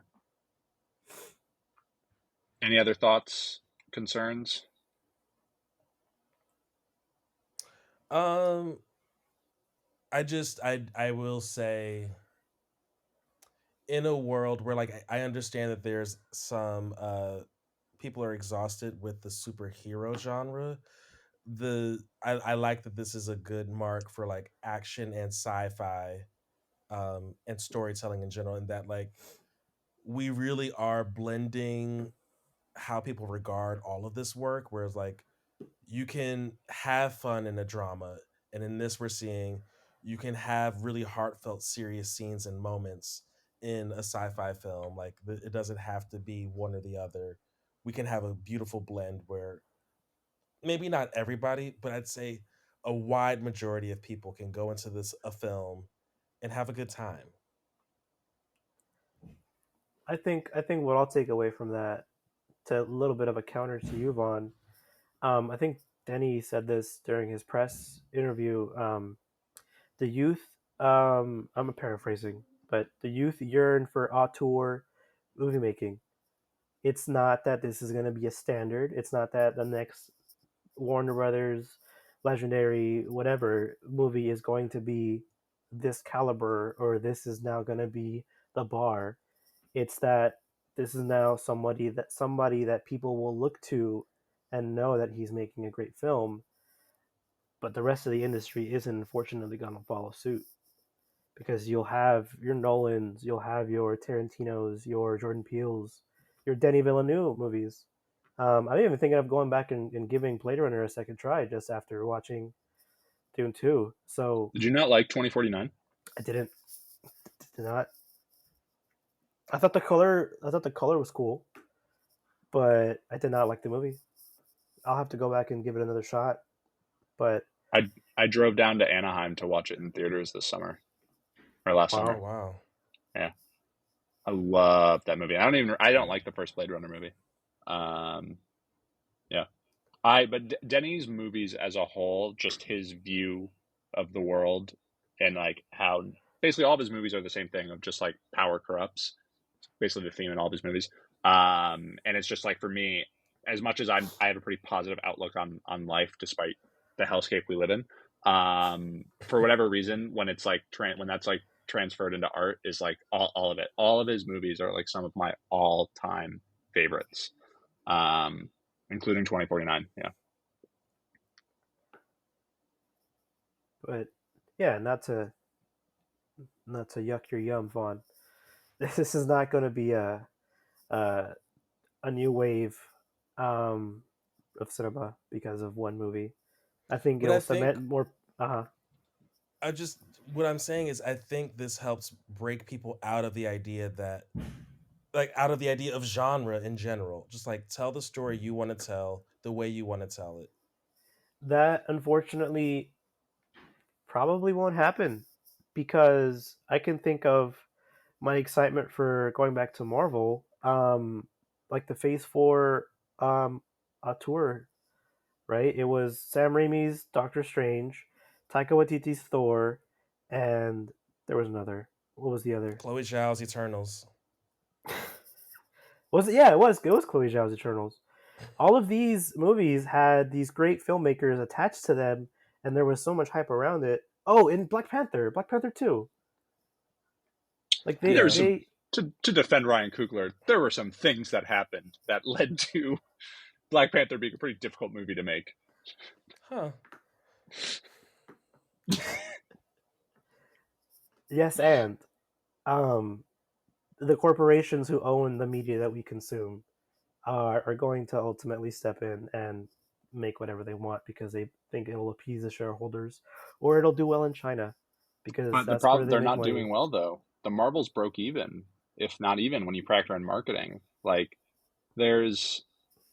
Any other thoughts, concerns? I will say, in a world where I understand that there's some people are exhausted with the superhero genre. I like that this is a good mark for action and sci-fi and storytelling in general, and that we really are blending how people regard all of this work, whereas you can have fun in a drama, and in this we're seeing you can have really heartfelt serious scenes and moments in a sci-fi film. It doesn't have to be one or the other. We can have a beautiful blend where maybe not everybody, but I'd say a wide majority of people can go into this a film and have a good time. I think what I'll take away from that, to a little bit of a counter to you, Vaughn. I think Denny said this during his press interview. The youth, I'm paraphrasing, but the youth yearn for auteur movie making. It's not that this is going to be a standard. It's not that the next Warner Brothers, Legendary, whatever movie is going to be this caliber, or this is now going to be the bar. It's that this is now somebody that people will look to and know that he's making a great film, but the rest of the industry isn't unfortunately going to follow suit, because you'll have your Nolans, you'll have your Tarantinos, your Jordan Peele's, your Denis Villeneuve movies. I'm even thinking of going back and giving Blade Runner a second try just after watching Dune 2. So Did you not like 2049? I did not. I thought the color was cool, but I did not like the movie. I'll have to go back and give it another shot. But I drove down to Anaheim to watch it in theaters this summer or last Oh summer. wow. Yeah, I love that movie. I don't like the first Blade Runner movie. Yeah, but Denny's movies as a whole, just his view of the world and how basically all of his movies are the same thing of just power corrupts. Basically the theme in all of his movies. And it's just for me, as much as I have a pretty positive outlook on life despite the hellscape we live in, for whatever reason, when it's when that's transferred into art, is all of it. All of his movies are some of my all-time favorites, including 2049. Yeah. But yeah, not to yuck your yum, Vaughn. This is not going to be a a new wave um, of cinema because of one movie. I think But I it'll think cement more. Uh huh. I just what I'm saying is I think this helps break people out of the idea that like out of the idea of genre in general. Just like tell the story you want to tell the way you want to tell it. That unfortunately probably won't happen because I can think of my excitement for going back to Marvel, like the Phase Four tour. Right? It was Sam Raimi's Doctor Strange, Taika Waititi's Thor, and there was another. What was the other? Chloe Zhao's Eternals. Was it? Yeah, it was. It was Chloe Zhao's Eternals. All of these movies had these great filmmakers attached to them, and there was so much hype around it. Oh, and Black Panther 2. Like they There's Yeah. some they to defend Ryan Coogler. There were some things that happened that led to Black Panther being a pretty difficult movie to make. Huh. yes, and um the corporations who own the media that we consume are going to ultimately step in and make whatever they want because they think it'll appease the shareholders or it'll do well in China because But the that's where problem, they they're make not money. doing well though. The Marvels broke even, if not even when you factor in marketing. Like there's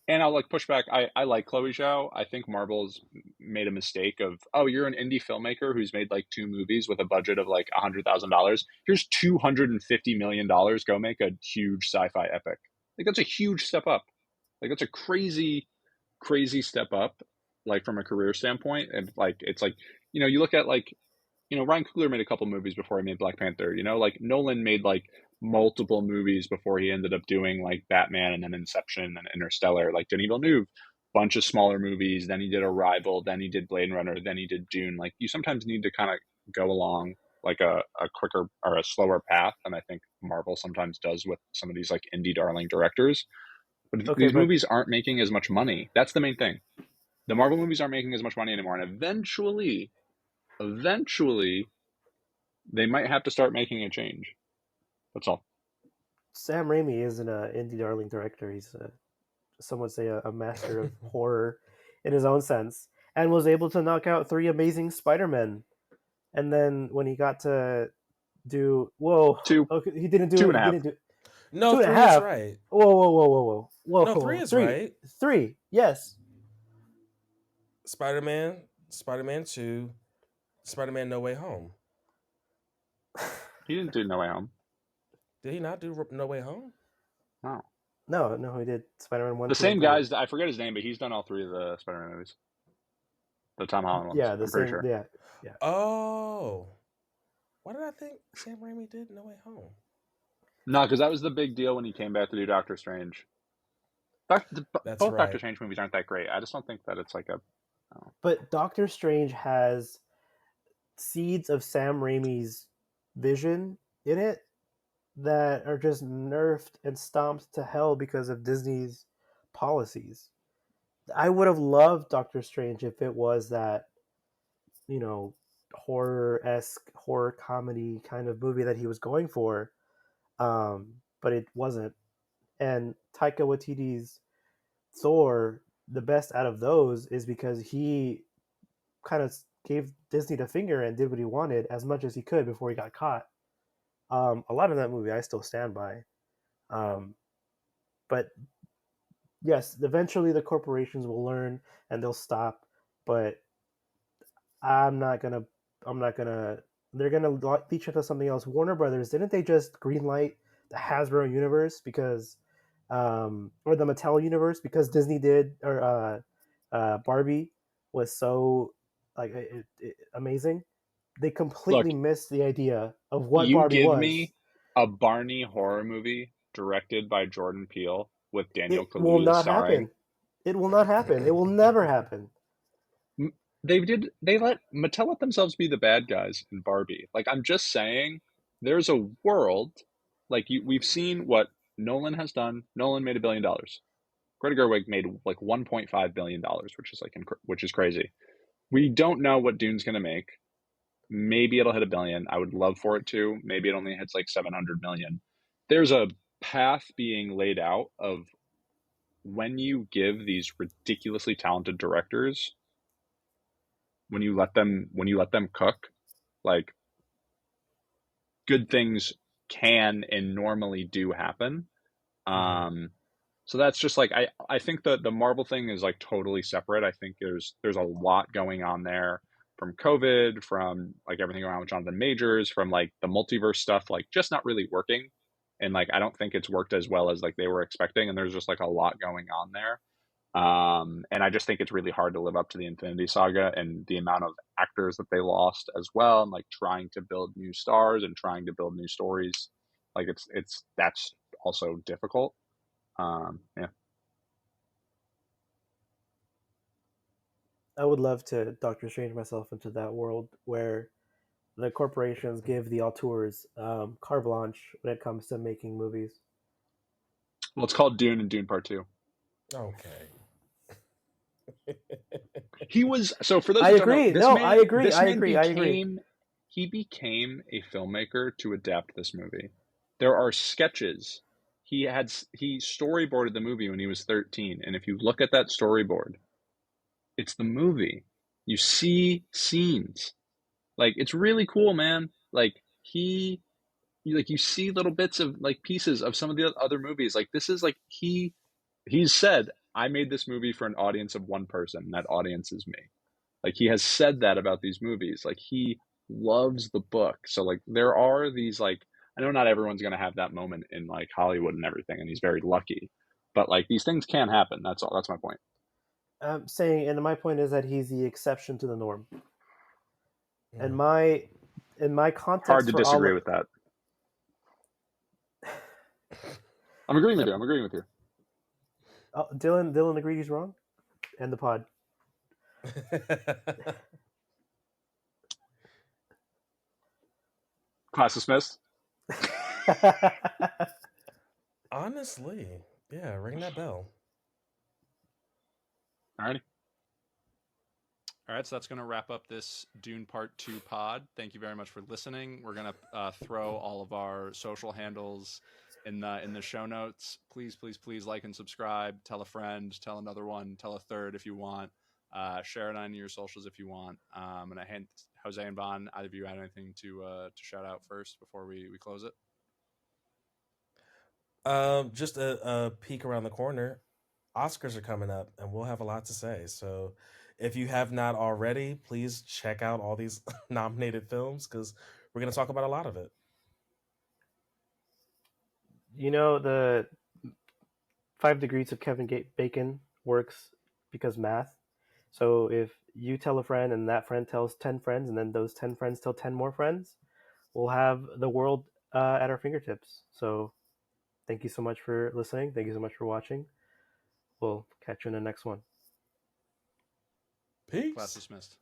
and I'll like push back. I like Chloe Zhao. I think Marvel's made a mistake of, oh, you're an indie filmmaker who's made like two movies with a budget of like $100,000. Here's $250 million. Go make a huge sci-fi epic. Like that's a huge step up. Like that's a crazy, crazy step up. Like from a career standpoint, and like it's like you look at like Ryan Coogler made a couple movies before he made Black Panther. Like Nolan made like multiple movies before he ended up doing like Batman and then Inception and Interstellar. Like Denis Villeneuve, bunch of smaller movies. Then he did Arrival. Then he did Blade Runner. Then he did Dune. Like you sometimes need to kind of go along like a quicker or a slower path. And I think Marvel sometimes does with some of these like indie darling directors. But Okay, these but movies aren't making as much money. That's the main thing. The Marvel movies aren't making as much money anymore. And eventually, they might have to start making a change. That's all. Sam Raimi isn't an indie darling director. He's some would say a master of horror in his own sense, and was able to knock out three amazing Spider-Men. And then when he got to do whoa, Two, okay, he didn't do two it. and a He half. didn't do No, two and a 3 is half. right. Whoa, whoa, whoa, whoa, whoa, No, 3 whoa, is three, right. three. Yes, Spider-Man, Spider-Man 2, Spider-Man No Way Home. He didn't do No Way Home. Did he not do No Way Home? No. no, he did Spider-Man one, The 2, and same 3. guys, I forget his name, but he's done all three of the Spider-Man movies. The Tom Holland ones, Yeah, the I'm pretty same. sure. Yeah, yeah. Oh. Why did I think Sam Raimi did No Way Home? No, because that was the big deal when he came back to do Doctor Strange. That's Both Doctor right. Strange movies aren't that great. I just don't think that it's like a. Oh. But Doctor Strange has seeds of Sam Raimi's vision in it that are just nerfed and stomped to hell because of Disney's policies. I would have loved Doctor Strange if it was that, you know, horror esque, horror comedy kind of movie that he was going for, but it wasn't. And Taika Waititi's Thor, the best out of those is because he kind of gave Disney the finger and did what he wanted as much as he could before he got caught. A lot of that movie I still stand by. Um, but yes, eventually the corporations will learn and they'll stop. But I'm not gonna. I'm not gonna. They're gonna leech into something else. Warner Brothers didn't they just greenlight the Hasbro universe because, or the Mattel universe because Disney did or Barbie was so like amazing. They Look, completely missed the idea of what you Barbie give was. me a Barney horror movie directed by Jordan Peele with Daniel It will Kaluuya not starring. happen. It will not happen. It will never happen. Mattel let themselves be the bad guys in Barbie. Like I'm just saying, there's a world we've seen what Nolan has done. Nolan made $1 billion. Greta Gerwig made like $1.5 billion, which is crazy. We don't know what Dune's gonna make. Maybe it'll hit $1 billion. I would love for it to. Maybe it only hits like 700 million. There's a path being laid out of when you give these ridiculously talented directors, when you let them cook, like, good things can and normally do happen. So that's just like, I think the Marvel thing is like totally separate. I think there's a lot going on there, from COVID, from like everything around with Jonathan Majors, from like the multiverse stuff, like just not really working. And like, I don't think it's worked as well as like they were expecting. And there's just like a lot going on there. And I just think it's really hard to live up to the Infinity Saga and the amount of actors that they lost as well, and like trying to build new stars and trying to build new stories. Like it's that's also difficult. Yeah. I would love to Doctor Strange myself into that world where the corporations give the auteurs carte blanche when it comes to making movies. Well, it's called Dune and Dune Part Two. Okay. He was, so for those I who don't know, agree. this No, man, I agree. this I man agree. I agree. became he became a filmmaker to adapt this movie. There are sketches. He storyboarded the movie when he was 13, and if you look at that storyboard, it's the movie. You see scenes. Like, it's really cool, man. Like, you see little bits of like pieces of some of the other movies. Like, this is like, he's said, I made this movie for an audience of one person, and that audience is me. Like, he has said that about these movies. Like, he loves the book. So like, there are these, like, I know not everyone's going to have that moment in like Hollywood and everything, and he's very lucky, but like, these things can happen. That's all. That's my point. I'm saying, and my point is that he's the exception to the norm. And Mm. my Hard context to for all disagree of, with that. I'm agreeing with Yep. you. I'm agreeing with you. Dylan agreed he's wrong, and the pod. Class dismissed. Honestly, yeah, ring that bell. Alrighty. All right, so that's going to wrap up this Dune Part 2 pod. Thank you very much for listening. We're going to throw all of our social handles in the show notes. Please, please, please like and subscribe. Tell a friend, tell another one, tell a third if you want. Share it on your socials if you want. And I hand Jose and Vaughn, either of you had anything to shout out first before we close it? Just a peek around the corner. Oscars are coming up, and we'll have a lot to say. So, if you have not already, please check out all these nominated films because we're going to talk about a lot of it. You know, the 5 degrees of Kevin Bacon works because math. So if you tell a friend and that friend tells 10 friends and then those 10 friends tell 10 more friends, we'll have the world at our fingertips. So thank you so much for listening. Thank you so much for watching. We'll catch you in the next one. Peace. Class dismissed.